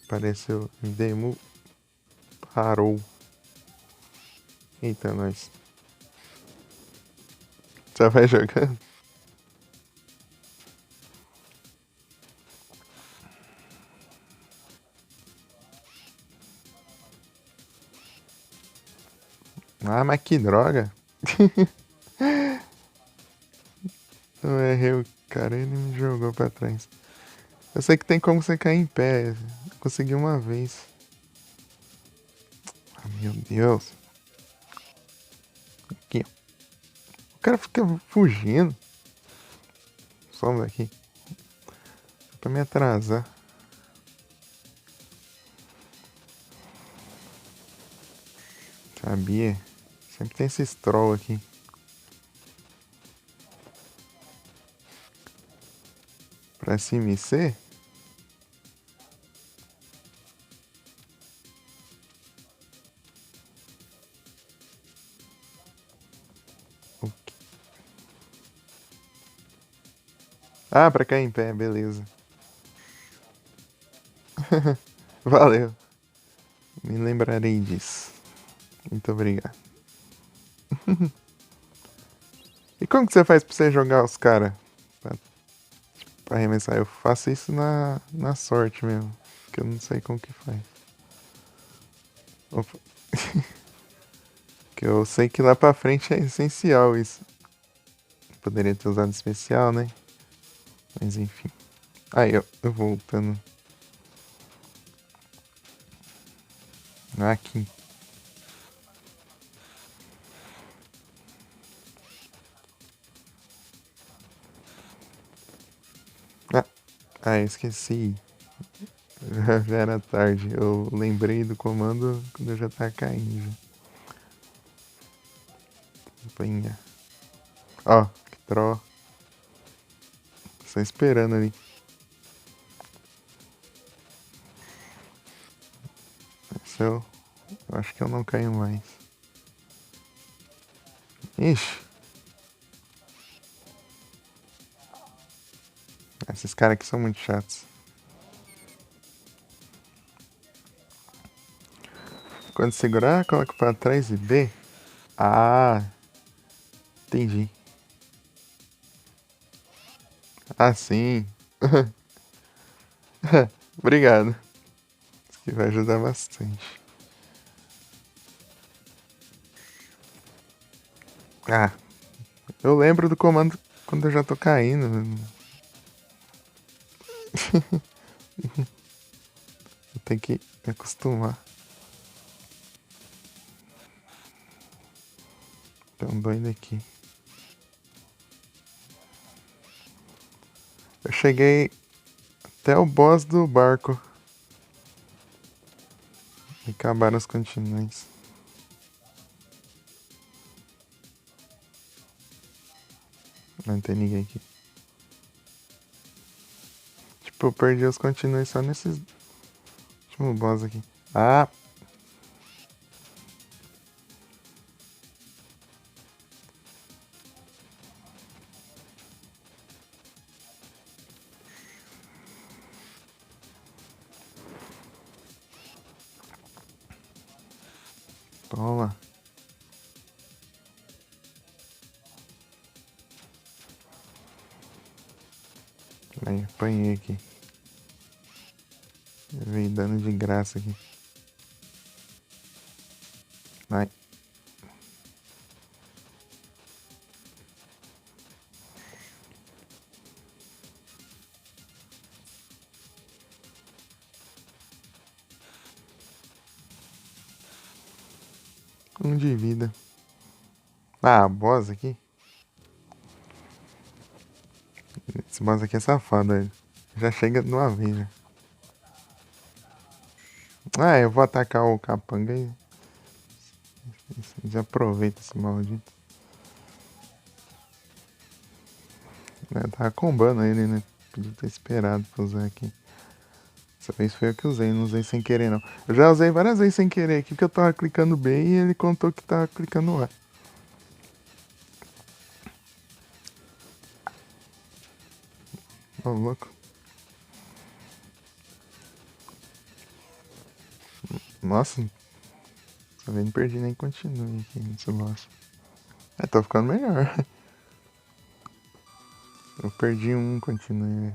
Apareceu demo. Parou. Eita, nós. Já vai jogando? Ah, mas que droga. Eu errei o cara e ele me jogou pra trás. Eu sei que tem como você cair em pé. Consegui uma vez. Ah, meu Deus. Aqui, ó. O cara fica fugindo. Some daqui. Pra me atrasar. Sabia? Sempre tem esses troll aqui. Pra cima e C? Ah, pra cair em pé, beleza. Valeu. Me lembrarei disso. Muito obrigado. E como que você faz pra você jogar os caras? Pra, pra arremessar? Eu faço isso na sorte mesmo. Que eu não sei como que faz. Opa. Que eu sei que lá pra frente é essencial isso. Poderia ter usado especial, né? Mas enfim. Aí, eu voltando. Aqui. Ah, esqueci. Já era tarde. Eu lembrei do comando quando eu já tava caindo. Já. Campanha. Ó, que troll. Só esperando ali. Se eu acho que eu não caio mais. Ixi. Esses caras aqui são muito chatos. Quando segurar, coloca pra trás e B. Ah, entendi. Ah, sim. Obrigado. Isso aqui vai ajudar bastante. Ah, eu lembro do comando quando eu já tô caindo. Eu tenho que me acostumar. Tem um doido aqui. Eu cheguei até o boss do barco. E acabaram os continentes. Não tem ninguém aqui. Tipo, eu perdi os continentes só nesses últimos boss aqui. Ah, toma. Aí, apanhei aqui. Veio dano de graça aqui. Vai. Um de vida. Ah, boss aqui. Esse boss aqui é safado, velho. Já chega de uma vez, já. Ah, eu vou atacar o capanga e já aproveita esse maldito. Eu tava combando ele, né? Podia ter esperado pra usar aqui. Dessa vez foi eu que usei, não usei sem querer não. Eu já usei várias vezes sem querer aqui, porque eu tava clicando B e ele contou que tava clicando A. Ô, louco. Nossa, também não perdi nem continue aqui nesse boss. É, tô ficando melhor. Eu perdi um continue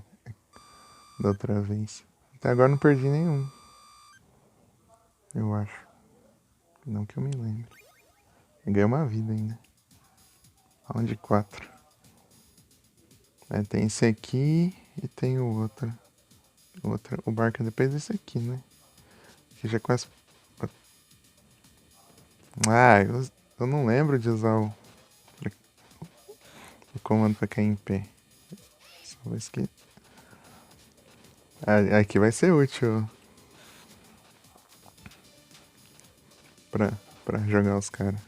da outra vez. Até agora não perdi nenhum. Eu acho. Não que eu me lembre. Ganhei uma vida ainda. Round 4. Tem esse aqui e tem o outro. O barco é depois desse aqui, né? Que já quase. Ah, eu não lembro de usar o comando pra cair em pé. Só vou esquecer. Aqui vai ser útil pra, pra jogar os caras.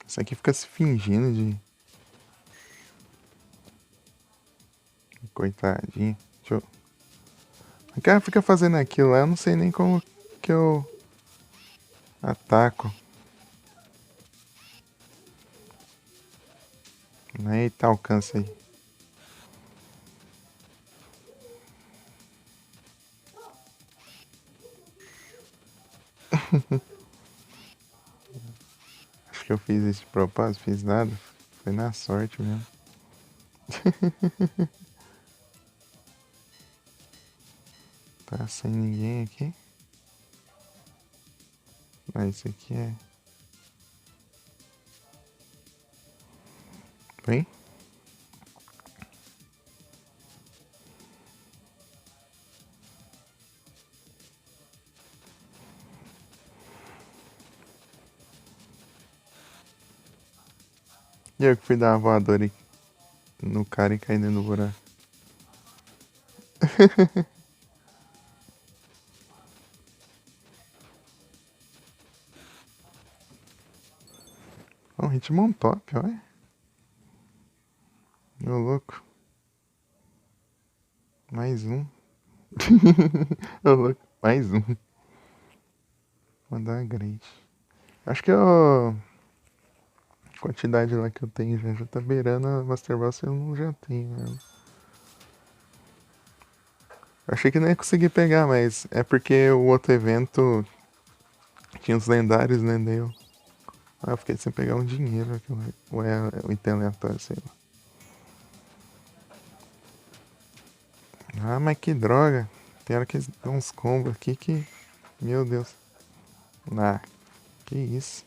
Isso aqui fica se fingindo de. Coitadinho. Deixa eu. O cara fica fazendo aquilo lá, eu não sei nem como que eu ataco. Eita, alcance aí. Acho que eu fiz isso de propósito, fiz nada. Foi na sorte mesmo. Tá sem ninguém aqui. Ah, esse aqui é. Vem. E eu que fui dar uma voadora no cara e caí dentro do buraco. Um ritmo top, olha. Meu louco. Mais um. Ô louco. Mais um. Mandar uma grade. Acho que a quantidade lá que eu tenho já tá beirando a Master Boss, eu não já tenho mesmo. Eu achei que não ia conseguir pegar, mas é porque o outro evento tinha os lendários, né? Eu fiquei sem pegar um dinheiro. Ou é o item aleatório, sei lá. Ah, mas que droga. Tem hora que eles dão uns combos aqui que. Meu Deus. Ah, que isso.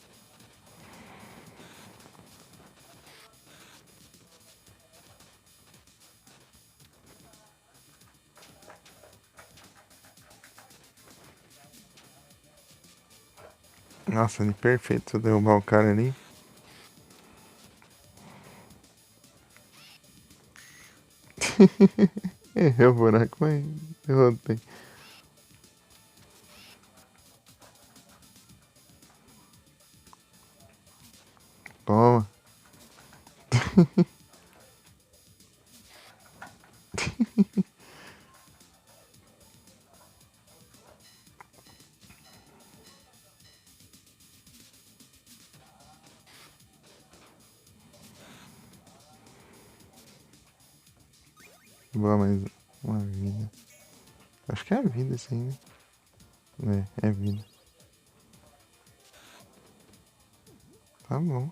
Nossa, ali perfeito. Se eu derrubar o cara ali. Errei o buraco, mas derrotei. Toma. Boa, mais uma vida. Acho que é a vida isso aí, né? É vida. Tá bom.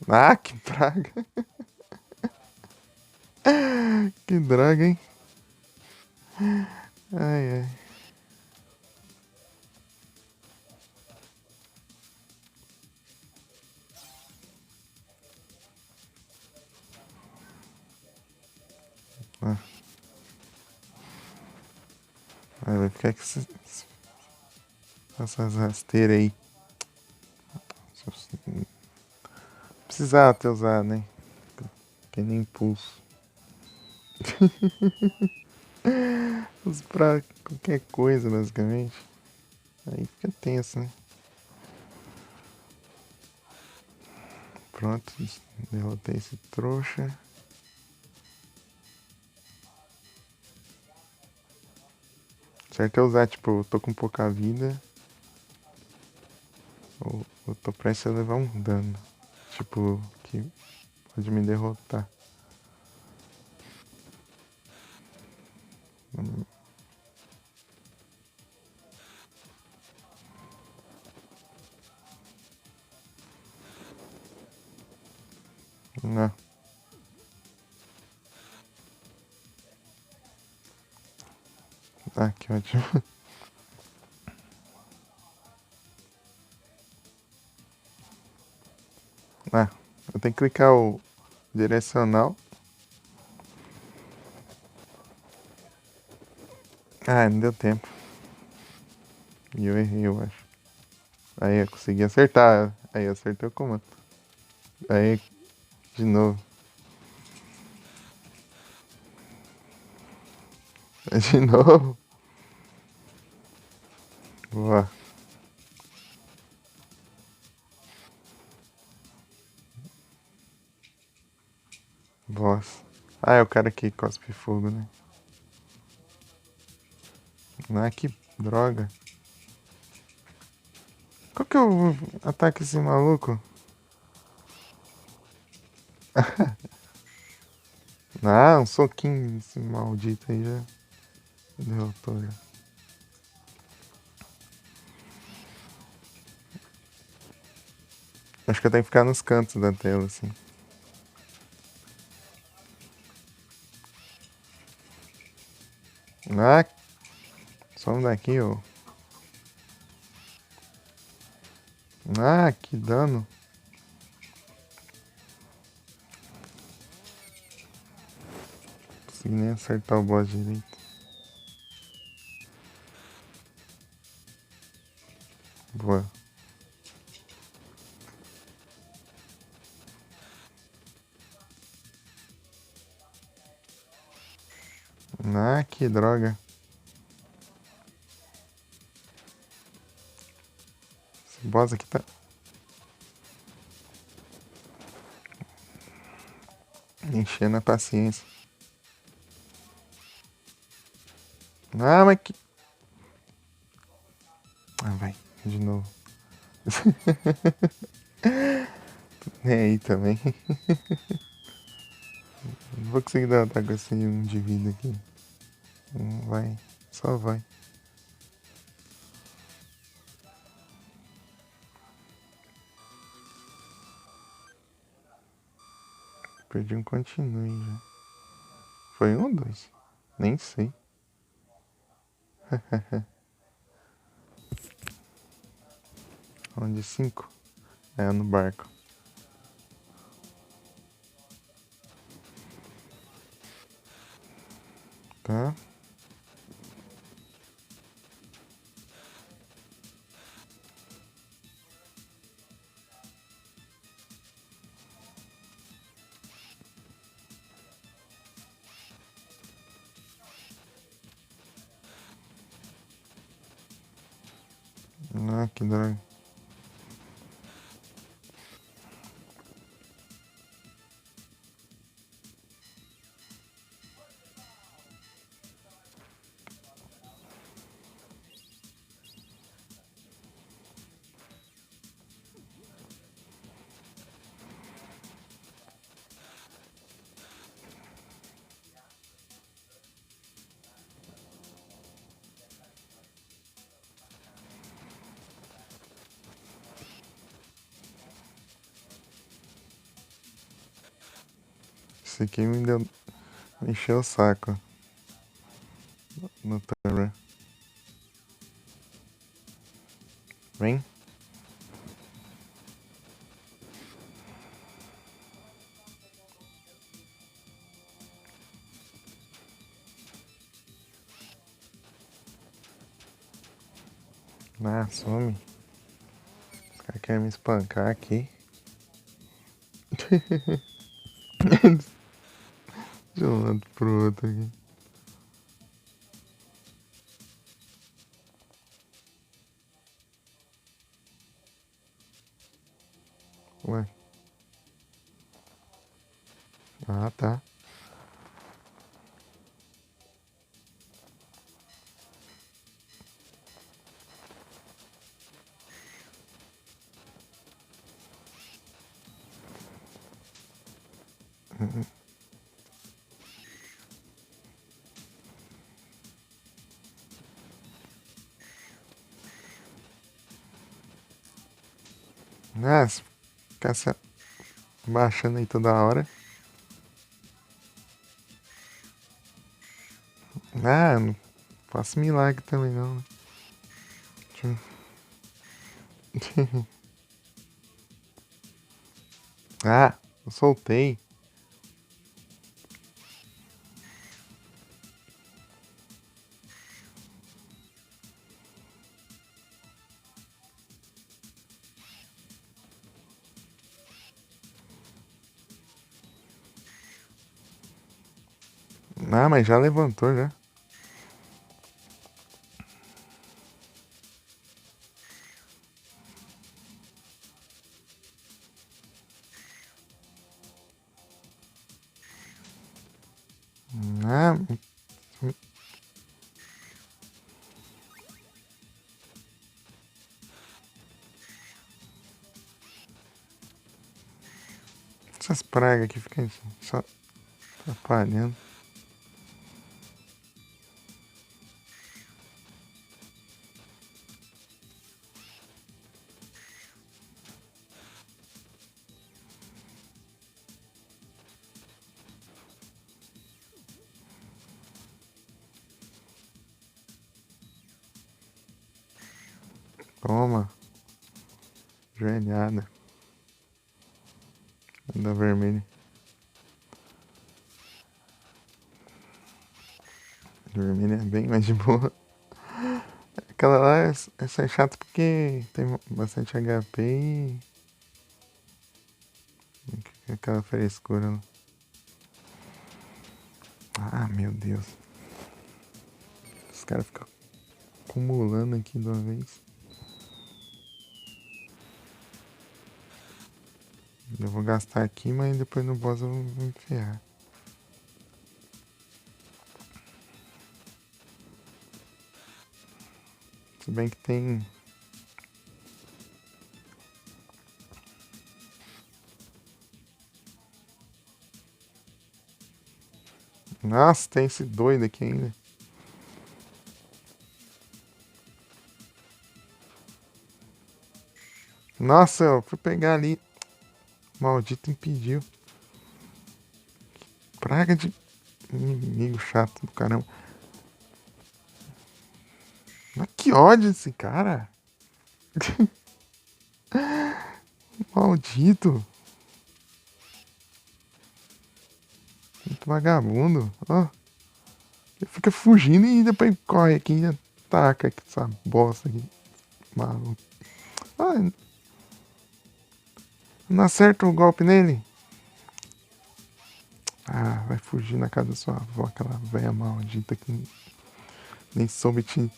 Ah, que praga. Que droga, hein? Ai, ai. Ah, vai ficar com essas rasteiras aí. Precisava ter usado, né? Que nem impulso. Uso pra qualquer coisa, basicamente. Aí fica tenso, né? Pronto, derrotei esse trouxa. Certo é usar, tipo, eu tô com pouca vida. Ou eu tô prestes a levar um dano. Tipo, que pode me derrotar. Não. Ah, que ótimo. Ah, eu tenho que clicar o direcional. Ah, não deu tempo. E eu errei, eu acho. Aí eu consegui acertar. Aí eu acertei o comando. Aí, de novo. De novo. Boa. Boss. Ah, é o cara que cospe fogo, né? Ah, que droga. Qual que é o ataque esse maluco? Ah, um soquinho esse maldito aí já derrotou já. Acho que eu tenho que ficar nos cantos da tela, assim. Ah, some daqui, ô. Ah, que dano. Não consegui nem acertar o boss direito. Boa. Ah, que droga. Esse boss aqui tá enchendo a paciência. Ah, mas que... Ah, vai. De novo. É aí também. Não vou conseguir dar ataque assim um de vida aqui. Vai. Só vai. Perdi um continue já. Foi um ou dois? Nem sei. Onde? Cinco? É, no barco. Tá? Ah, que droga. Esse aqui me deu. Me encheu o saco no Terra. Vem? Ah, some. Os caras querem me espancar aqui. De um lado pro outro aqui. Ué. Ah, tá. Ah, se ficar se baixando aí toda hora. Ah, Faço milagre também não, né? Deixa eu- Ah, eu soltei. Ah, mas já levantou já. Ah, essas pragas aqui ficam só atrapalhando. Toma, joelhada. Da vermelha. Vermelha é bem mais de boa. Aquela lá é chato porque tem bastante HP e aquela frescura lá. Ah, meu Deus. Os caras ficam acumulando aqui de uma vez. Eu vou gastar aqui, mas depois no boss eu vou me enfiar. Se bem que tem. Nossa, tem esse doido aqui ainda. Nossa, eu fui pegar ali. Maldito impediu. Praga de inimigo chato do caramba. Mas que ódio esse cara. Maldito. Muito vagabundo. Ó, ele fica fugindo e depois corre aqui e ataca essa bosta aqui. Maluco. Ah, não acerta o golpe nele. Ah, vai fugir na casa da sua avó, aquela velha maldita que nem soube te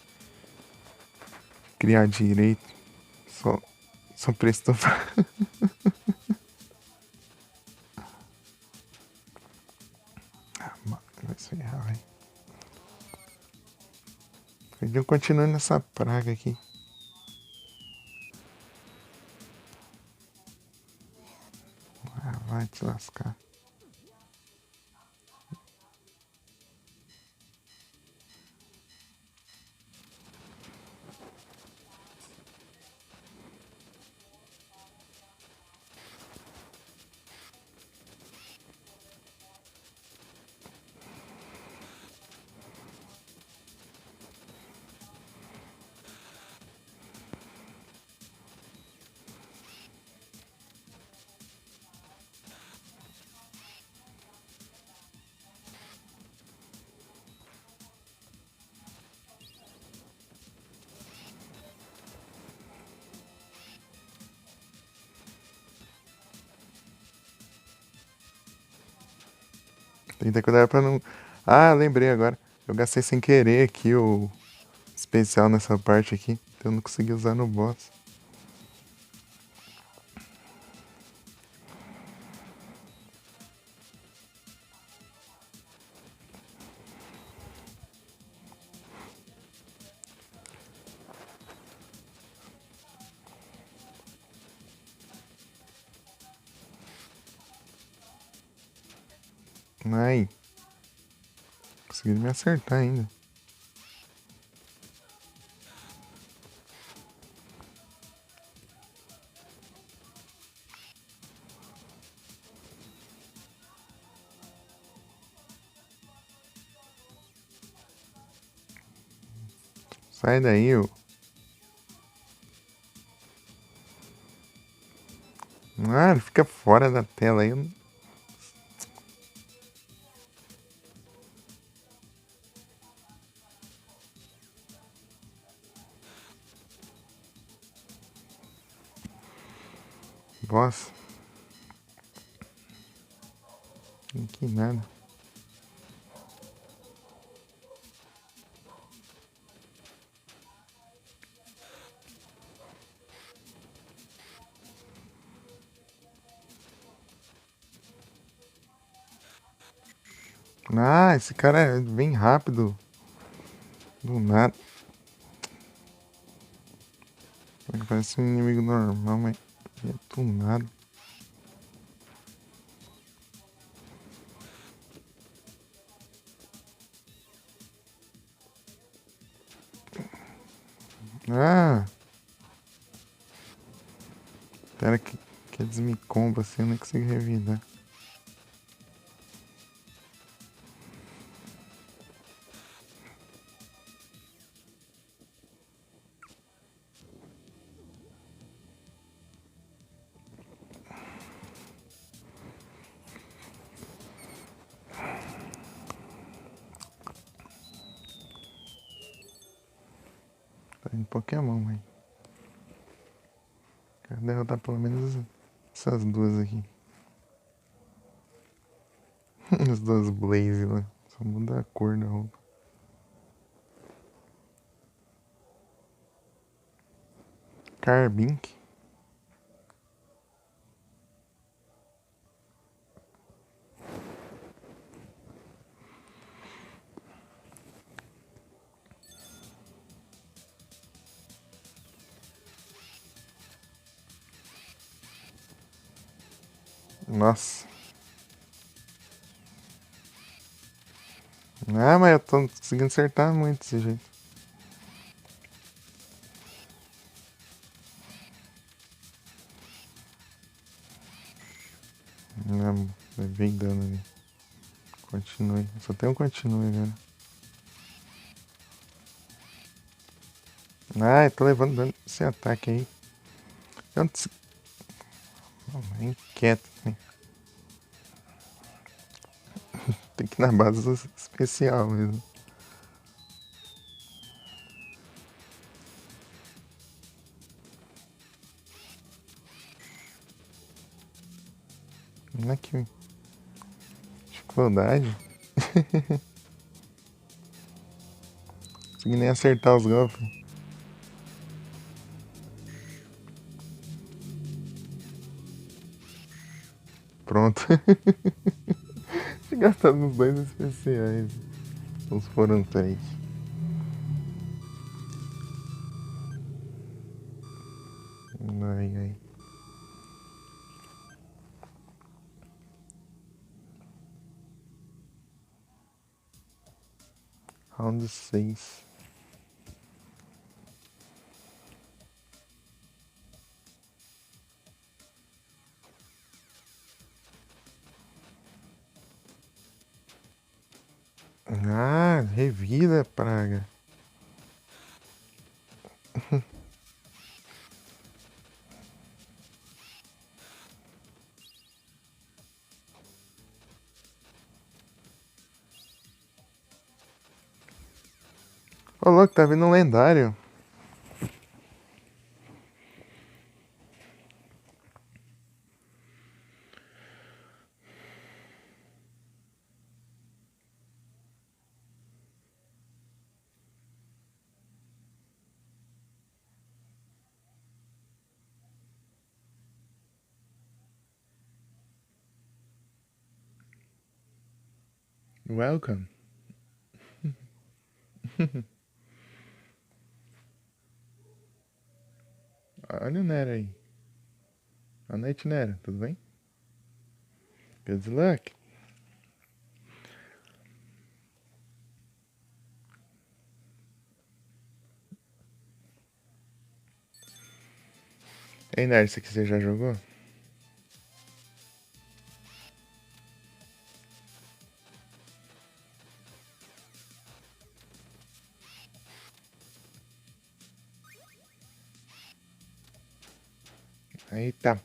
criar direito. Só, só prestou pra... Ah, mano, vai se ferrar, velho. Eu continuo nessa praga aqui. Ah, vai te lascar. Tem que ter cuidado pra não... Ah, lembrei agora. Eu gastei sem querer aqui o especial nessa parte aqui. Então eu não consegui usar no boss. Ai, conseguiram me acertar ainda. Sai daí, ô. Ah, ele fica fora da tela aí. Nossa. Que nada. Ah, esse cara é bem rápido. Do nada. Parece um inimigo normal, mas é do nada. Ah, pera que eles me compram assim, eu não consigo revidar. Tá em Pokémon, mãe. Quero derrotar pelo menos essas duas aqui. As duas Blaze lá. Só muda a cor da roupa. Carbink. Nossa. Ah, mas eu tô conseguindo acertar muito desse jeito. Não, levei dano ali. Continue. Só tem um continue agora. Ah, eu tô levando dano esse ataque aí. Eu não sei. É inquieto, né? Tem que ir na base especial mesmo. Não é que dificuldade. Não consegui nem acertar os golpes. Pronto. Tinha gastado nos dois especiais. Os foram três. Ai, ai. Round 6. Ah, revida, praga. Ô, louco, tá vindo um lendário. Welcome. Olha o Nero aí. Boa noite, Nero. Tudo bem? Good luck. Ei, Nero, isso aqui você já jogou? Eita.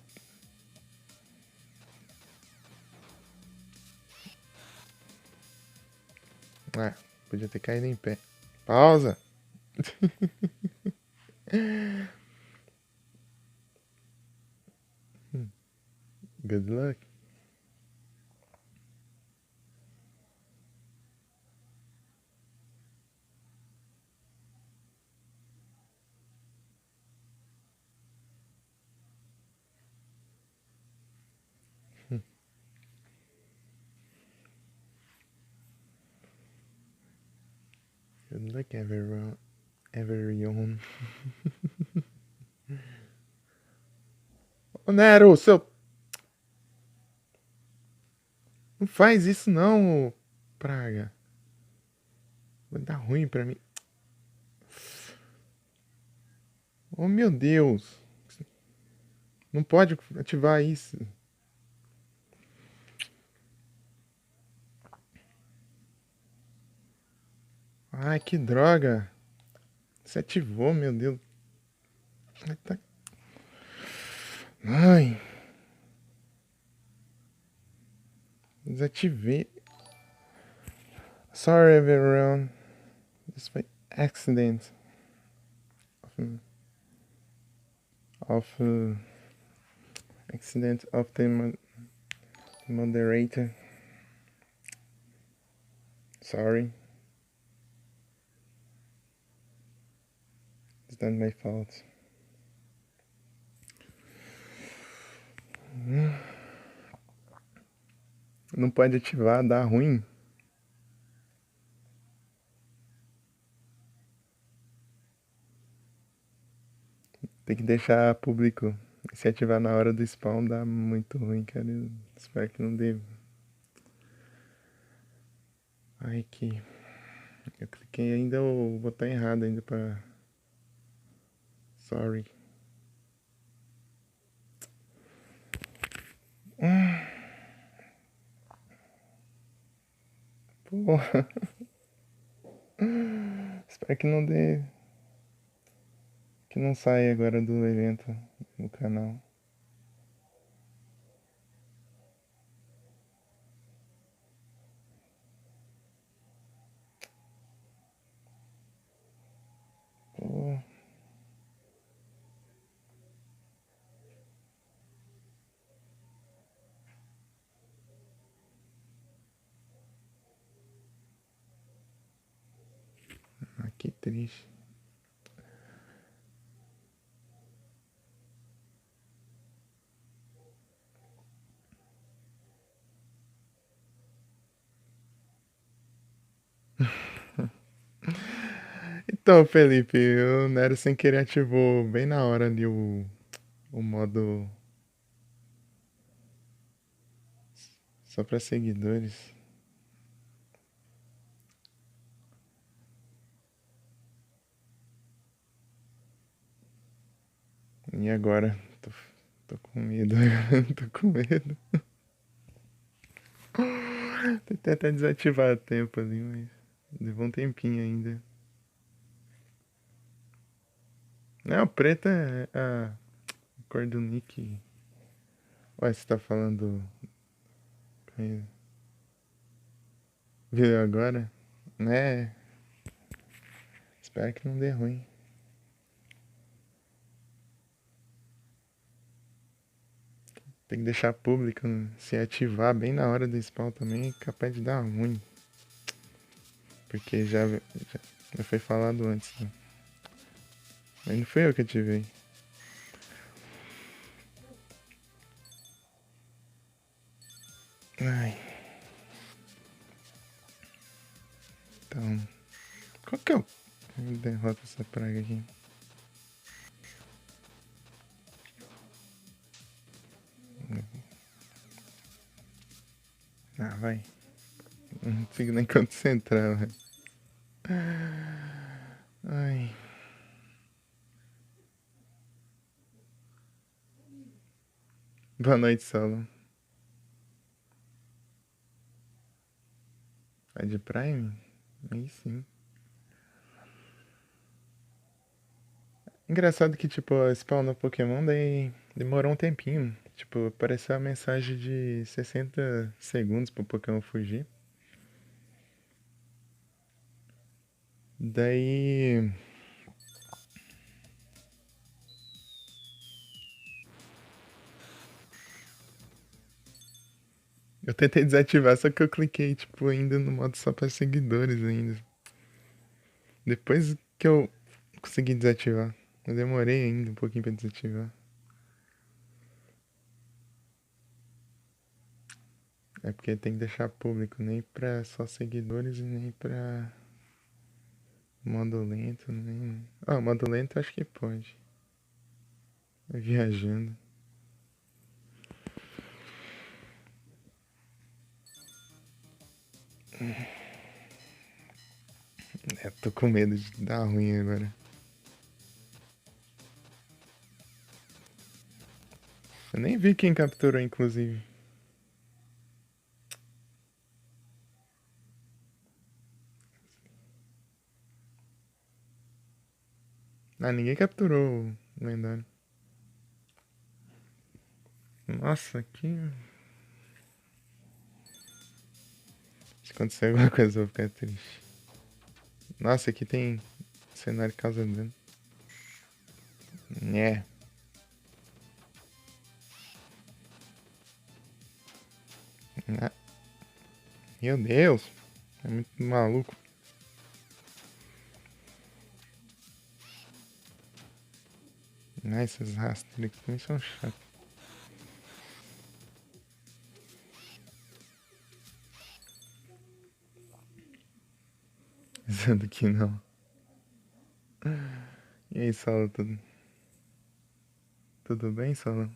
Ah, podia ter caído em pé. Pausa. Good luck. Good luck, everyone. Everyone. Ô, Nero, seu. Não faz isso não, ô praga. Vai dar ruim pra mim. Oh, meu Deus. Não pode ativar isso. Ai, que droga. Você ativou, meu Deus. Ai, tá. Ai, desativei. Sorry, everyone. This by accident of accident of the moderator. Sorry. It's not my fault. Não pode ativar, dá ruim. Tem que deixar público. Se ativar na hora do spawn dá muito ruim, cara. Eu espero que não dê. Ai, que. Eu cliquei ainda o botão errado ainda pra. Sorry. Porra. Espero que não dê. Que não saia agora do evento no canal. Pô. Ah, que triste. Então, Felipe, o Nero sem querer ativou bem na hora ali o modo só para seguidores. E agora? Tô com medo. Tô com medo. Tentei até desativar a tempo ali, mas levou um tempinho ainda. Não, preta é a cor do nick. Ué, você tá falando. Viu agora? Né? Espero que não dê ruim. Tem que deixar público, né? Se ativar bem na hora do spawn também é capaz de dar ruim. Porque já foi falado antes, né? Mas não foi eu que ativei. Ai. Então. Qual que é o. Derrota essa praga aqui. Ah, vai. Não consigo nem concentrar, velho. Ai. Boa noite, Solo. Vai de Prime? Aí sim. Engraçado que, tipo, spawnou Pokémon, daí Demorou um tempinho. Tipo, apareceu a mensagem de 60 segundos pro Pokémon fugir. Daí. Eu tentei desativar, só que eu cliquei, tipo, ainda no modo só para seguidores ainda. Depois que eu consegui desativar. Eu demorei ainda um pouquinho pra desativar. É porque tem que deixar público, nem pra só seguidores e nem pra modo lento, nem. Ah, modo lento acho que pode. Viajando. É, tô com medo de dar ruim agora. Eu nem vi quem capturou, inclusive. Ah, ninguém capturou o lendário. Nossa, aqui. Se acontecer alguma coisa, eu vou ficar triste. Nossa, aqui tem cenário causa dano. É. Ah, meu Deus. É muito maluco. Ah, esses rastreiros aqui também são chatos. Dizendo que não. E aí, Solo, tudo bem, Solo?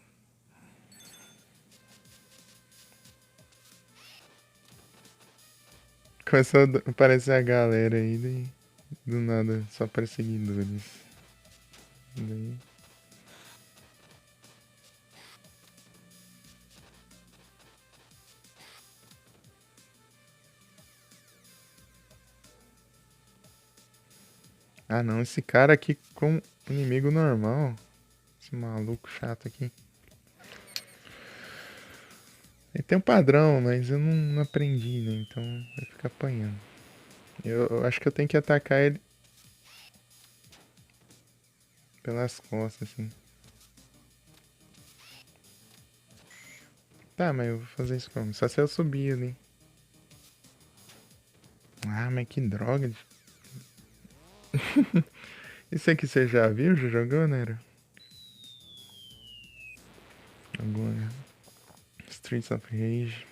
Começou a aparecer a galera aí, daí, do nada, só para seguidores. Daí... Ah não, esse cara aqui com inimigo normal. Esse maluco chato aqui. Ele tem um padrão, mas eu não aprendi, né? Então vai ficar apanhando. Eu acho que eu tenho que atacar ele pelas costas, assim. Tá, mas eu vou fazer isso como? Só se eu subir ali. Ah, mas que droga. Isso aqui você já viu? Já jogou, né? Agora. Streets of Rage.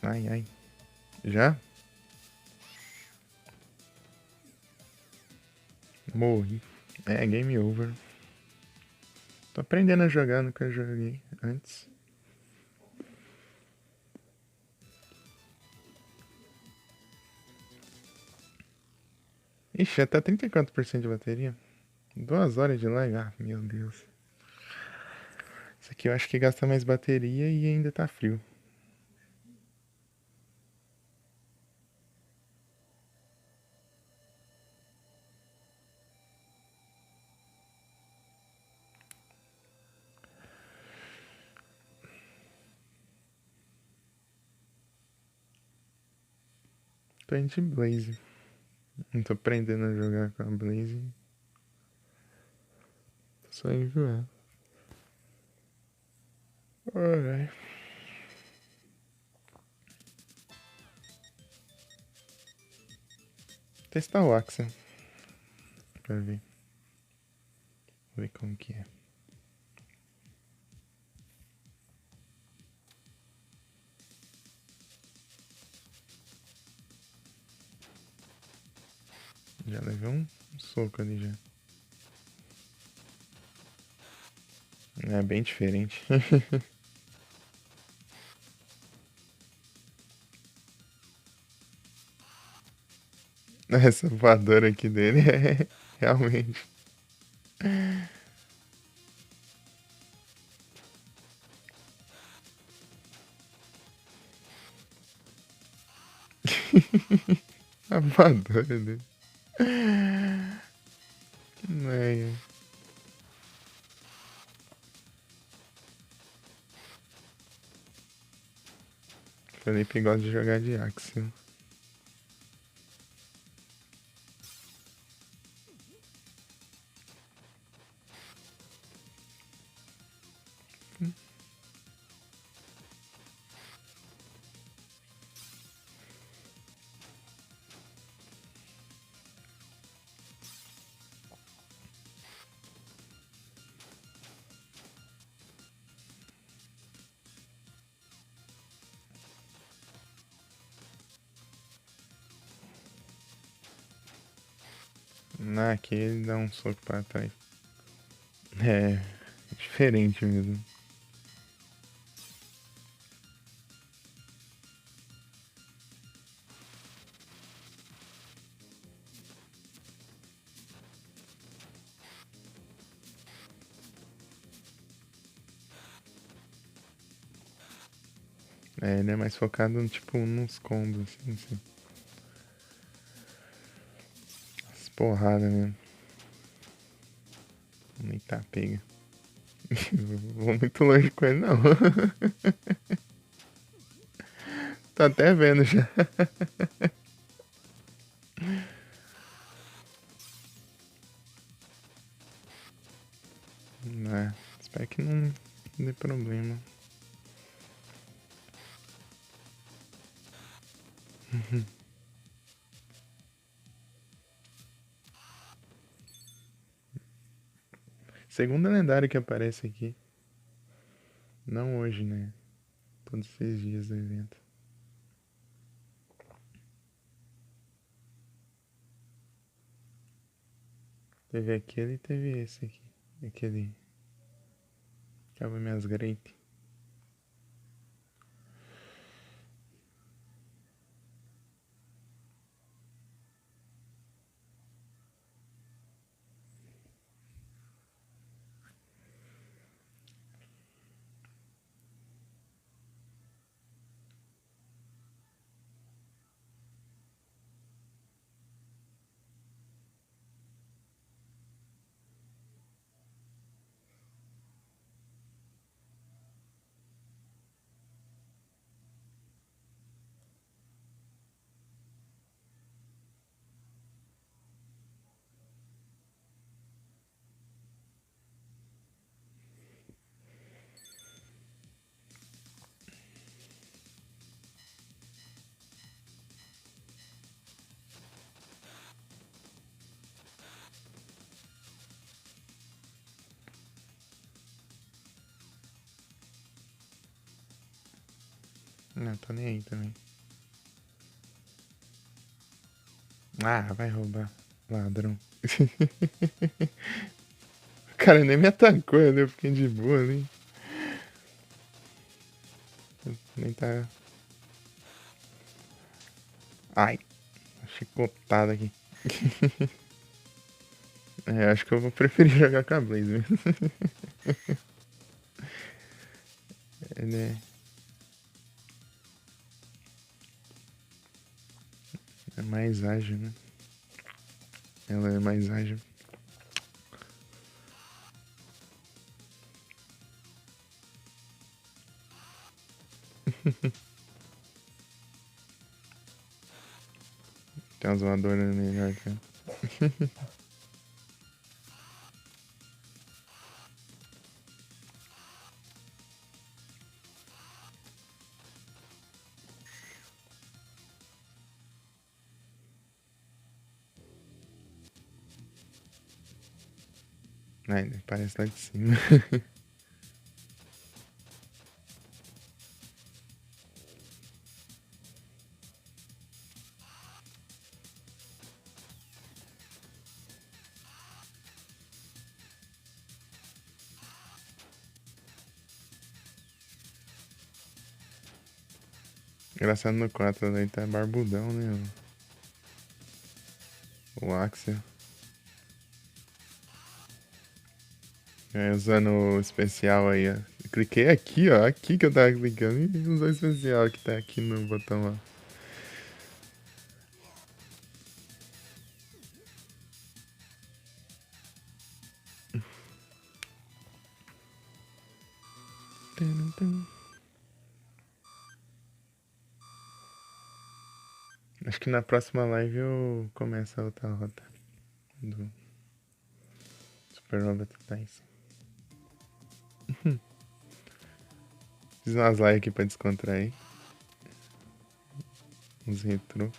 Ai, ai. Já? Morri. É, game over. Tô aprendendo a jogar, nunca joguei antes. Ixi, até 34% de bateria. 2 horas de live? Ah, meu Deus. Isso aqui eu acho que gasta mais bateria e ainda tá frio. Tô indo de Blaze. Não tô aprendendo a jogar com a Blaze. Tô só enjoando. Ai. Testar o Axa. Pra ver. Ver como que é. Já levei um soco ali já. É bem diferente. Essa voadora aqui dele é realmente. A voadora dele. Felipe gosta de jogar de Axel. Aqui ele dá um soco pra trás. É, diferente mesmo. É, ele é mais focado, tipo, nos combos, assim. As porradas mesmo. Eita, pega. Vou muito longe com ele, não. Tá até vendo já. Espero que não dê problema. Segunda lendária que aparece aqui. Não hoje, né? Todos esses dias do evento. Teve aquele e teve esse aqui. Aquele. Acaba minhas great. Não, tô nem aí também. Vai roubar. Ladrão. O cara nem me atacou, eu fiquei de boa ali. Nem tá. Ai, chicotada aqui. Acho que eu vou preferir jogar com a Blaze mesmo. Ele é mais ágil, né? Ela é mais ágil. Tem umas voadoras melhor, cara. Parece lá de cima. Engraçado no 4 daí tá barbudão, né? O Axel. Usando o especial aí, ó. Eu cliquei aqui, ó. Aqui que eu tava clicando. E usou o especial que tá aqui no botão lá. Acho que na próxima live eu começo a outra rota do Super Robot Dice. Fiz umas lives aqui pra descontrair. Uns retrô.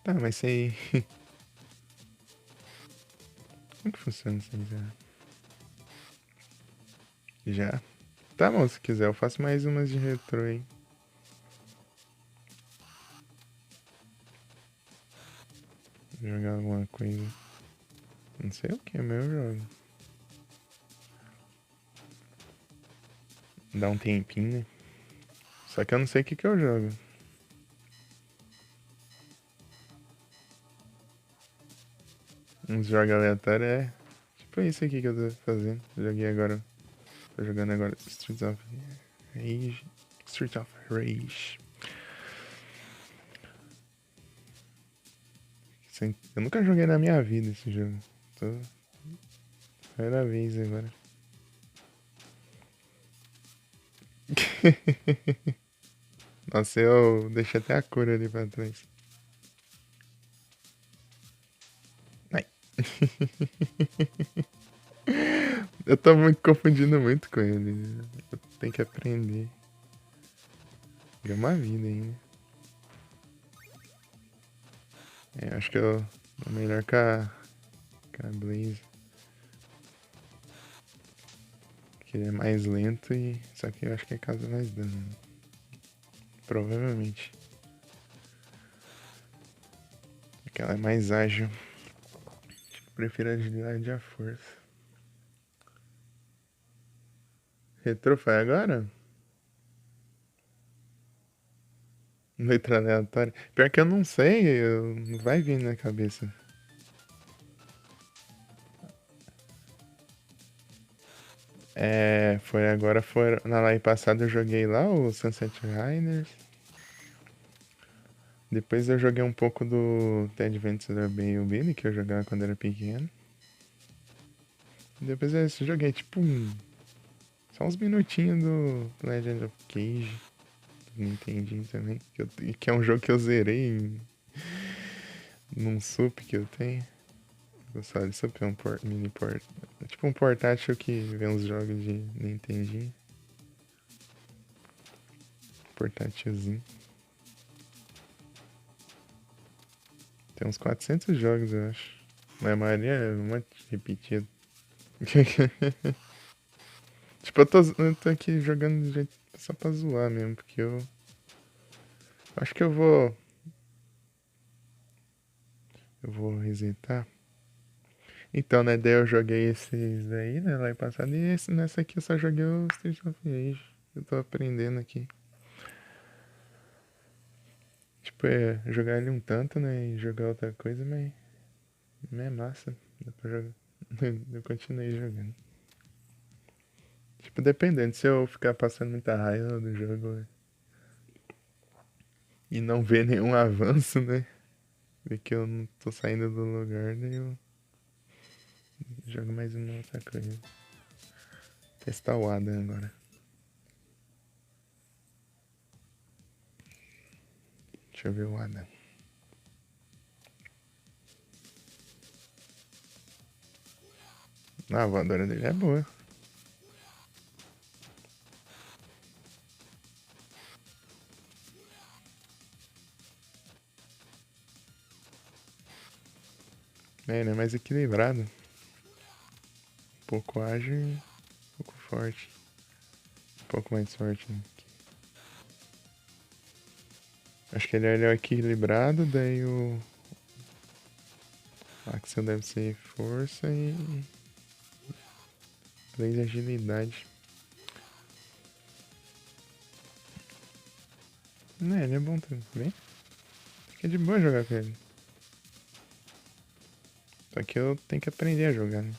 Tá, mas isso aí. Como que funciona isso aí já? Já? Tá bom, se quiser eu faço mais umas de retrô aí. Jogar alguma coisa. Não sei o que, mas eu jogo. Dá um tempinho, né? Só que eu não sei o que eu jogo. Uns jogos aleatórios é. Tipo isso aqui que eu tô fazendo. Joguei agora. Tô jogando agora Streets of Rage. Street of Rage. Eu nunca joguei na minha vida esse jogo. Tô. Primeira vez agora. Nossa, eu deixei até a cor ali pra trás. Ai. Eu tô muito confundindo muito com ele. Eu tenho que aprender. É uma vida ainda. É, acho que eu tô melhor com a Blaze. Que ele é mais lento e. Só que eu acho que é causa mais dano. Né? Provavelmente. Porque ela é mais ágil. Acho que prefiro a agilidade à força. Retrofy agora? Letra aleatória. Pior que eu não sei, não vai vir na cabeça. É, foi agora, foi na live passada eu joguei lá o Sunset Riders. Depois eu joguei um pouco do The Adventures of Billy, que eu jogava quando era pequeno. Depois eu joguei tipo só uns minutinhos do Legend of Cage. Do Nintendinho também. Que é um jogo que eu zerei num sup que eu tenho. Gostava de sup, é um mini port. É tipo um portátil que vem uns jogos de Nintendinho. Portátilzinho. Tem uns 400 jogos, eu acho. Mas a maioria é um monte repetido. Tipo, eu tô aqui jogando de jeito só pra zoar mesmo, porque eu acho que eu vou resetar. Então, né, daí eu joguei esses daí, né, lá em passado, e nessa aqui eu só joguei o Street of Rage. Eu tô aprendendo aqui. Tipo, é jogar ele um tanto, né, e jogar outra coisa, mas não é massa. Dá pra jogar. Eu continuei jogando. Tipo, dependendo, se eu ficar passando muita raiva do jogo e não ver nenhum avanço, né, ver que eu não tô saindo do lugar, daí eu jogo mais uma outra coisa. Testar o Adam agora. Deixa eu ver o Adam. Ah, a voadora dele é boa. É, ele é mais equilibrado. Um pouco ágil e um pouco forte. Um pouco mais forte, né? Acho que ele é o equilibrado, daí o Axel deve ser força e Blaze agilidade. Né, ele é bom também. Fica de boa jogar com ele. Só que eu tenho que aprender a jogar, né?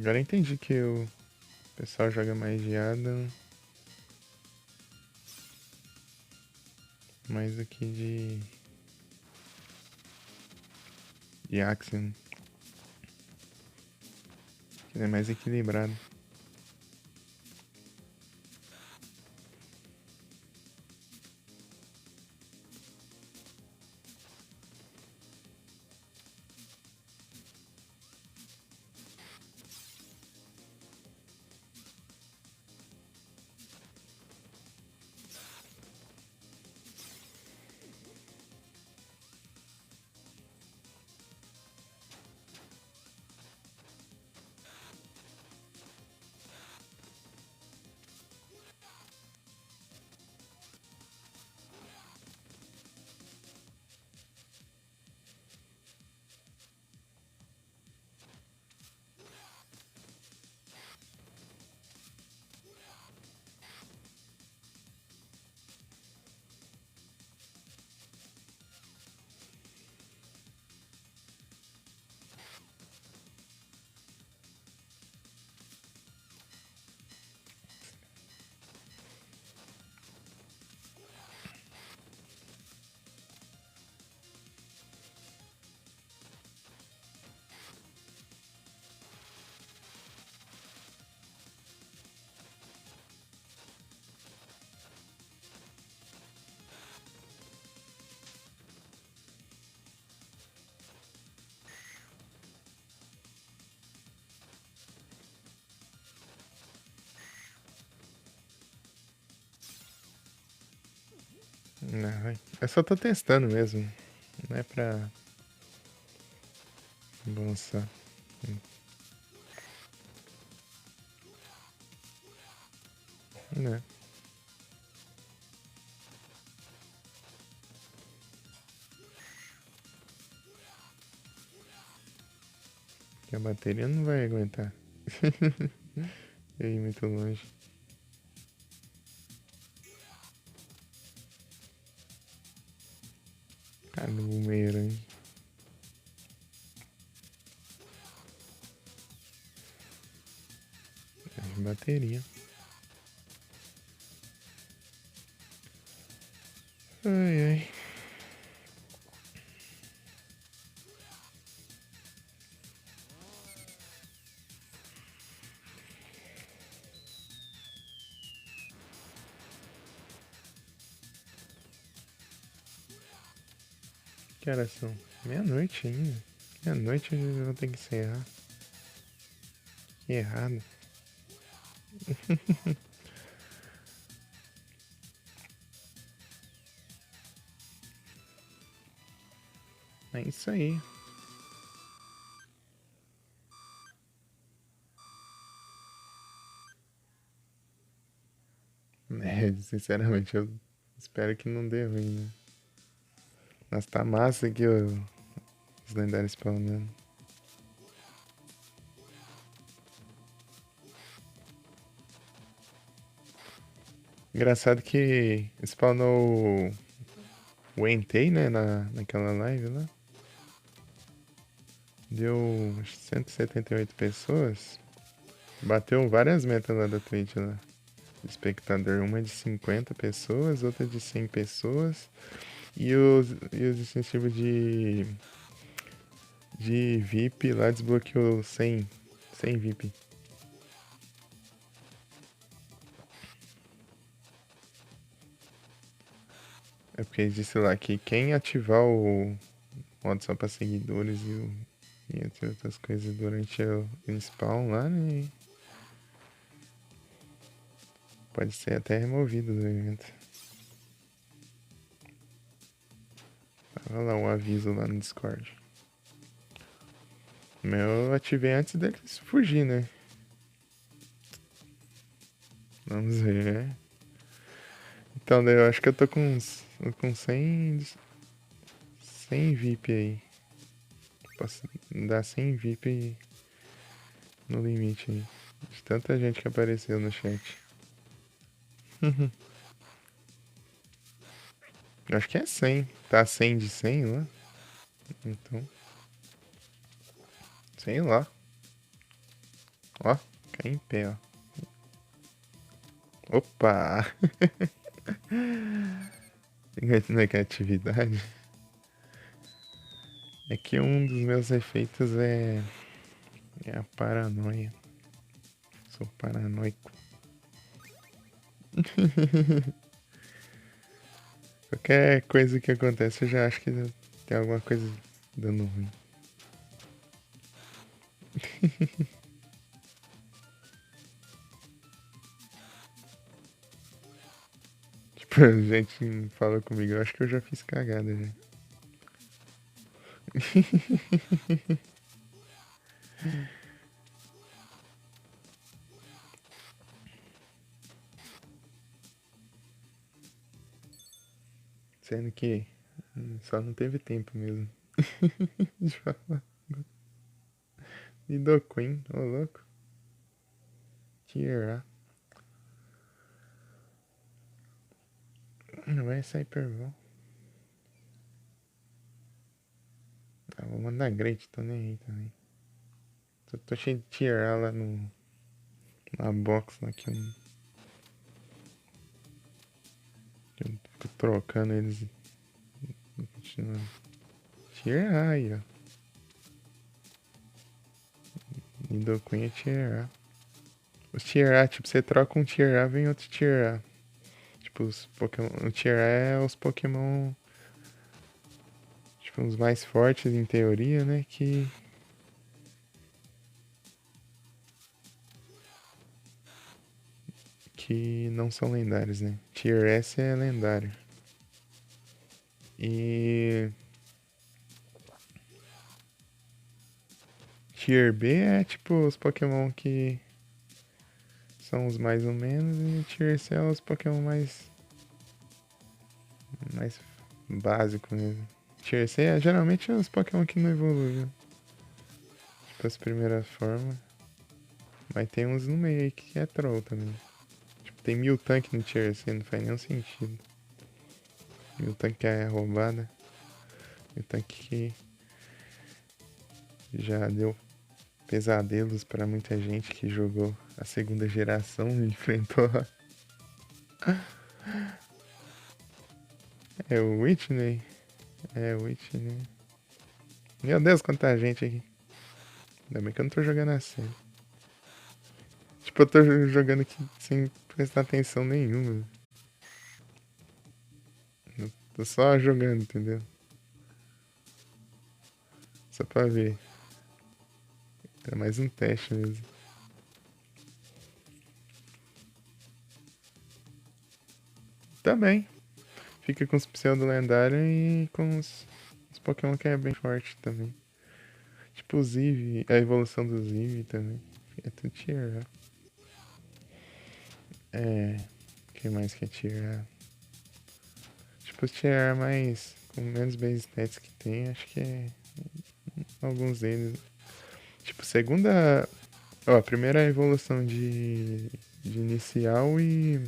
Agora eu entendi que o pessoal joga mais de Adam, mais aqui de Axiom, que ele é mais equilibrado. Não, eu só tô testando mesmo. Não é pra avançar. Né? Que a bateria não vai aguentar. Eu ir muito longe. Cara, no bumerangue. É bateria. Ai, ai. Que horas são? Meia-noite ainda. Meia-noite eu vou ter que encerrar. Que errado. É isso aí. É, sinceramente, eu espero que não dê ruim, né? Mas tá massa aqui os lendários spawnando. Engraçado que spawnou o Entei, né, naquela live lá. Deu acho que 178 pessoas. Bateu várias metas lá da Twitch lá. Espectador, uma de 50 pessoas, outra de 100 pessoas. E os incentivos de VIP lá desbloqueou 100 VIP. É porque disse lá que quem ativar o modo só para seguidores e entre outras coisas durante o spawn lá, né, pode ser até removido do evento. Olha lá o aviso lá no Discord. O meu eu ativei antes deles fugir, né? Vamos ver. Então, daí eu acho que eu tô com 100 VIP aí. Posso dar 100 VIP no limite aí. De tanta gente que apareceu no chat. Eu acho que é 100. Tá 100 de 100 lá? Então, sei lá. Ó, cai em pé, ó. Opa! Negatividade. É que um dos meus efeitos é a paranoia. Sou paranoico. Qualquer coisa que acontece eu já acho que tem alguma coisa dando ruim. Tipo, a gente fala comigo, eu acho que eu já fiz cagada já. Sendo que só não teve tempo mesmo. De falar. E do Queen, ô louco. Tira. Não é Cyberball. Tá, vou mandar Great, tô nem aí também. Tô cheio de tirar lá na box lá que eu fico trocando eles. Continuando. Tirar aí, ó. Nidoqueen é tier A. Os tier A, tipo, você troca um tier A, vem outro tier A. Tipo, os Pokémon. O tier A é os Pokémon. Tipo, os mais fortes em teoria, né? Que não são lendários, né? Tier S é lendário. E. Tier B é tipo os Pokémon que são os mais ou menos. E Tier C é os Pokémon mais básicos mesmo. Tier C é geralmente os Pokémon que não evoluem. Tipo as primeiras formas. Mas tem uns no meio aí que é troll também. Tipo, tem Miltank no Tier C, não faz nenhum sentido. Miltank é roubada. Miltank que já deu pesadelos pra muita gente que jogou a segunda geração e enfrentou É o Whitney? É o Whitney. Meu Deus, quanta gente aqui. Ainda bem que eu não tô jogando assim. Tipo, eu tô jogando aqui sem prestar atenção nenhuma. Eu tô só jogando, entendeu? Só pra ver. É mais um teste mesmo. Também. Fica com os pseudo lendários e com os Pokémon que é bem forte também. Tipo os Eevee, a evolução dos Eevee também. É tudo tier A. É. O que mais que é tier A? Tipo os tier A mais. Com menos base stats que tem, acho que é. Alguns deles. Tipo, segunda. Ó, a primeira é a evolução de inicial e.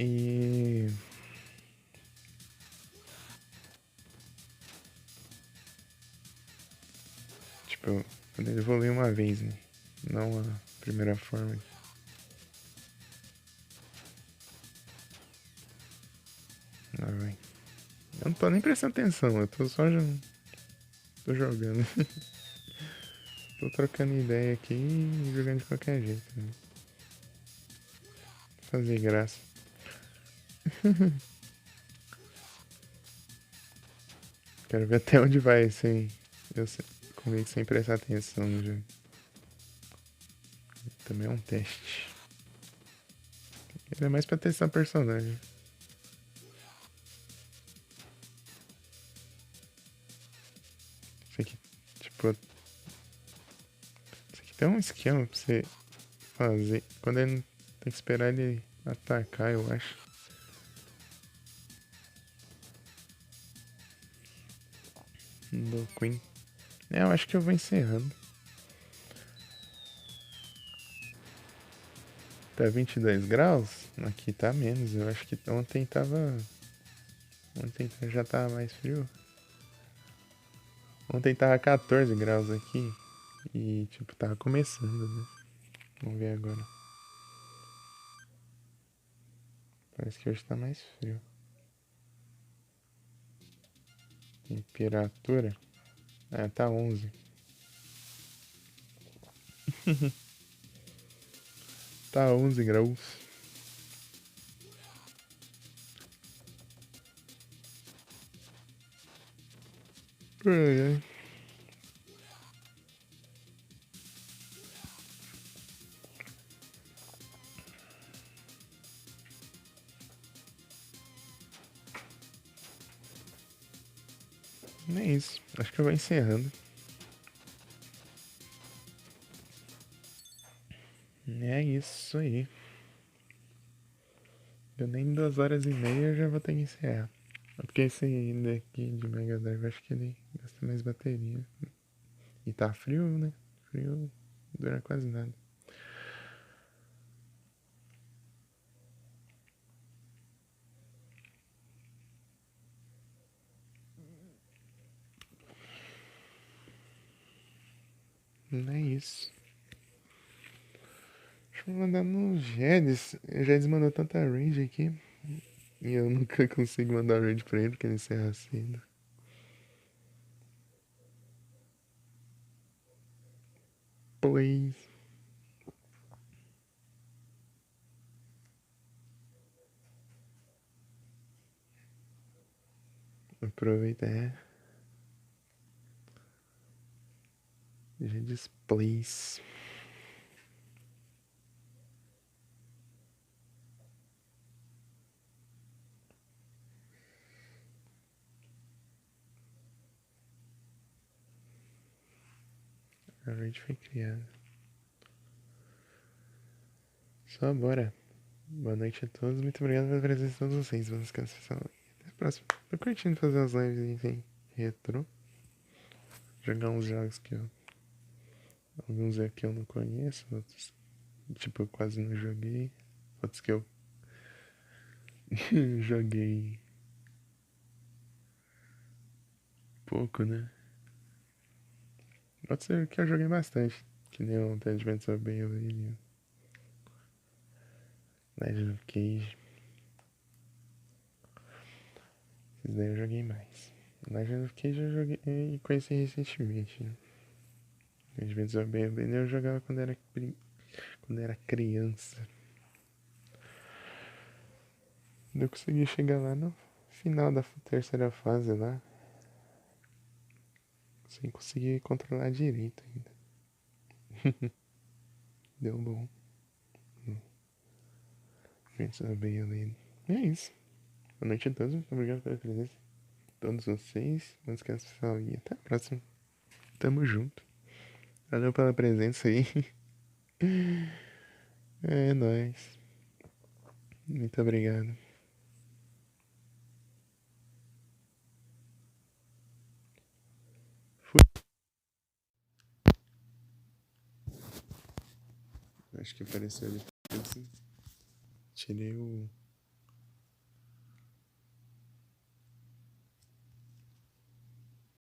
E. Tipo, quando ele evolui uma vez, né? Não a primeira forma. Ah, vai. Eu não tô nem prestando atenção, eu tô só tô jogando. Tô trocando ideia aqui e jogando de qualquer jeito, né? Fazer graça. Quero ver até onde vai sem. Comigo sem prestar atenção no jogo. Também é um teste. Ele é mais pra testar personagem. Isso aqui, tipo, isso aqui tem um esquema pra você fazer. Quando ele tem que esperar ele atacar, eu acho. Do Queen. É, eu acho que eu vou encerrando. Tá 22 graus? Aqui tá menos. Eu acho que ontem tava. Ontem já tava mais frio. Ontem tava 14 graus aqui. E, tipo, tava começando, né? Vamos ver agora. Parece que hoje tá mais frio. Temperatura. Ah, tá 11. Tá 11 graus. Ai, ai. É isso. Acho que eu vou encerrando. É isso aí. Deu nem 2 horas e meia, eu já vou ter que encerrar. É porque esse daqui de Mega Drive, acho que ele gasta mais bateria. E tá frio, né? Frio não dura quase nada. Não é isso. Deixa eu mandar no Jedis. O Jedis mandou tanta range aqui. E eu nunca consigo mandar range pra ele, porque ele encerra cedo. Pois. Aproveita, é. Jedis, please. A range foi criada. Só bora. Boa noite a todos. Muito obrigado pela presença de todos vocês. Vamos descansar. Até a próxima. Tô curtindo fazer umas lives, enfim, retrô. Jogar uns jogos que eu. Alguns aqui eu não conheço, outros, tipo, eu quase não joguei. Outros que eu joguei pouco, né? Outros que eu joguei bastante. Que nem o Advent of Bayonetta, Legend of Cage. Esses daí eu joguei mais. Legend of Cage eu joguei e conheci recentemente, né? Advent of Bayonetta eu jogava quando era criança. Eu consegui chegar lá no final da terceira fase lá. Sem conseguir controlar direito ainda. Deu bom. Advent of Bayonetta. E é isso. Boa noite a todos. Muito obrigado pela presença de todos vocês. Não esqueça, pessoal. E até a próxima. Tamo junto. Valeu pela presença aí. É nóis. Muito obrigado. Fui. Acho que apareceu ali. Tirei o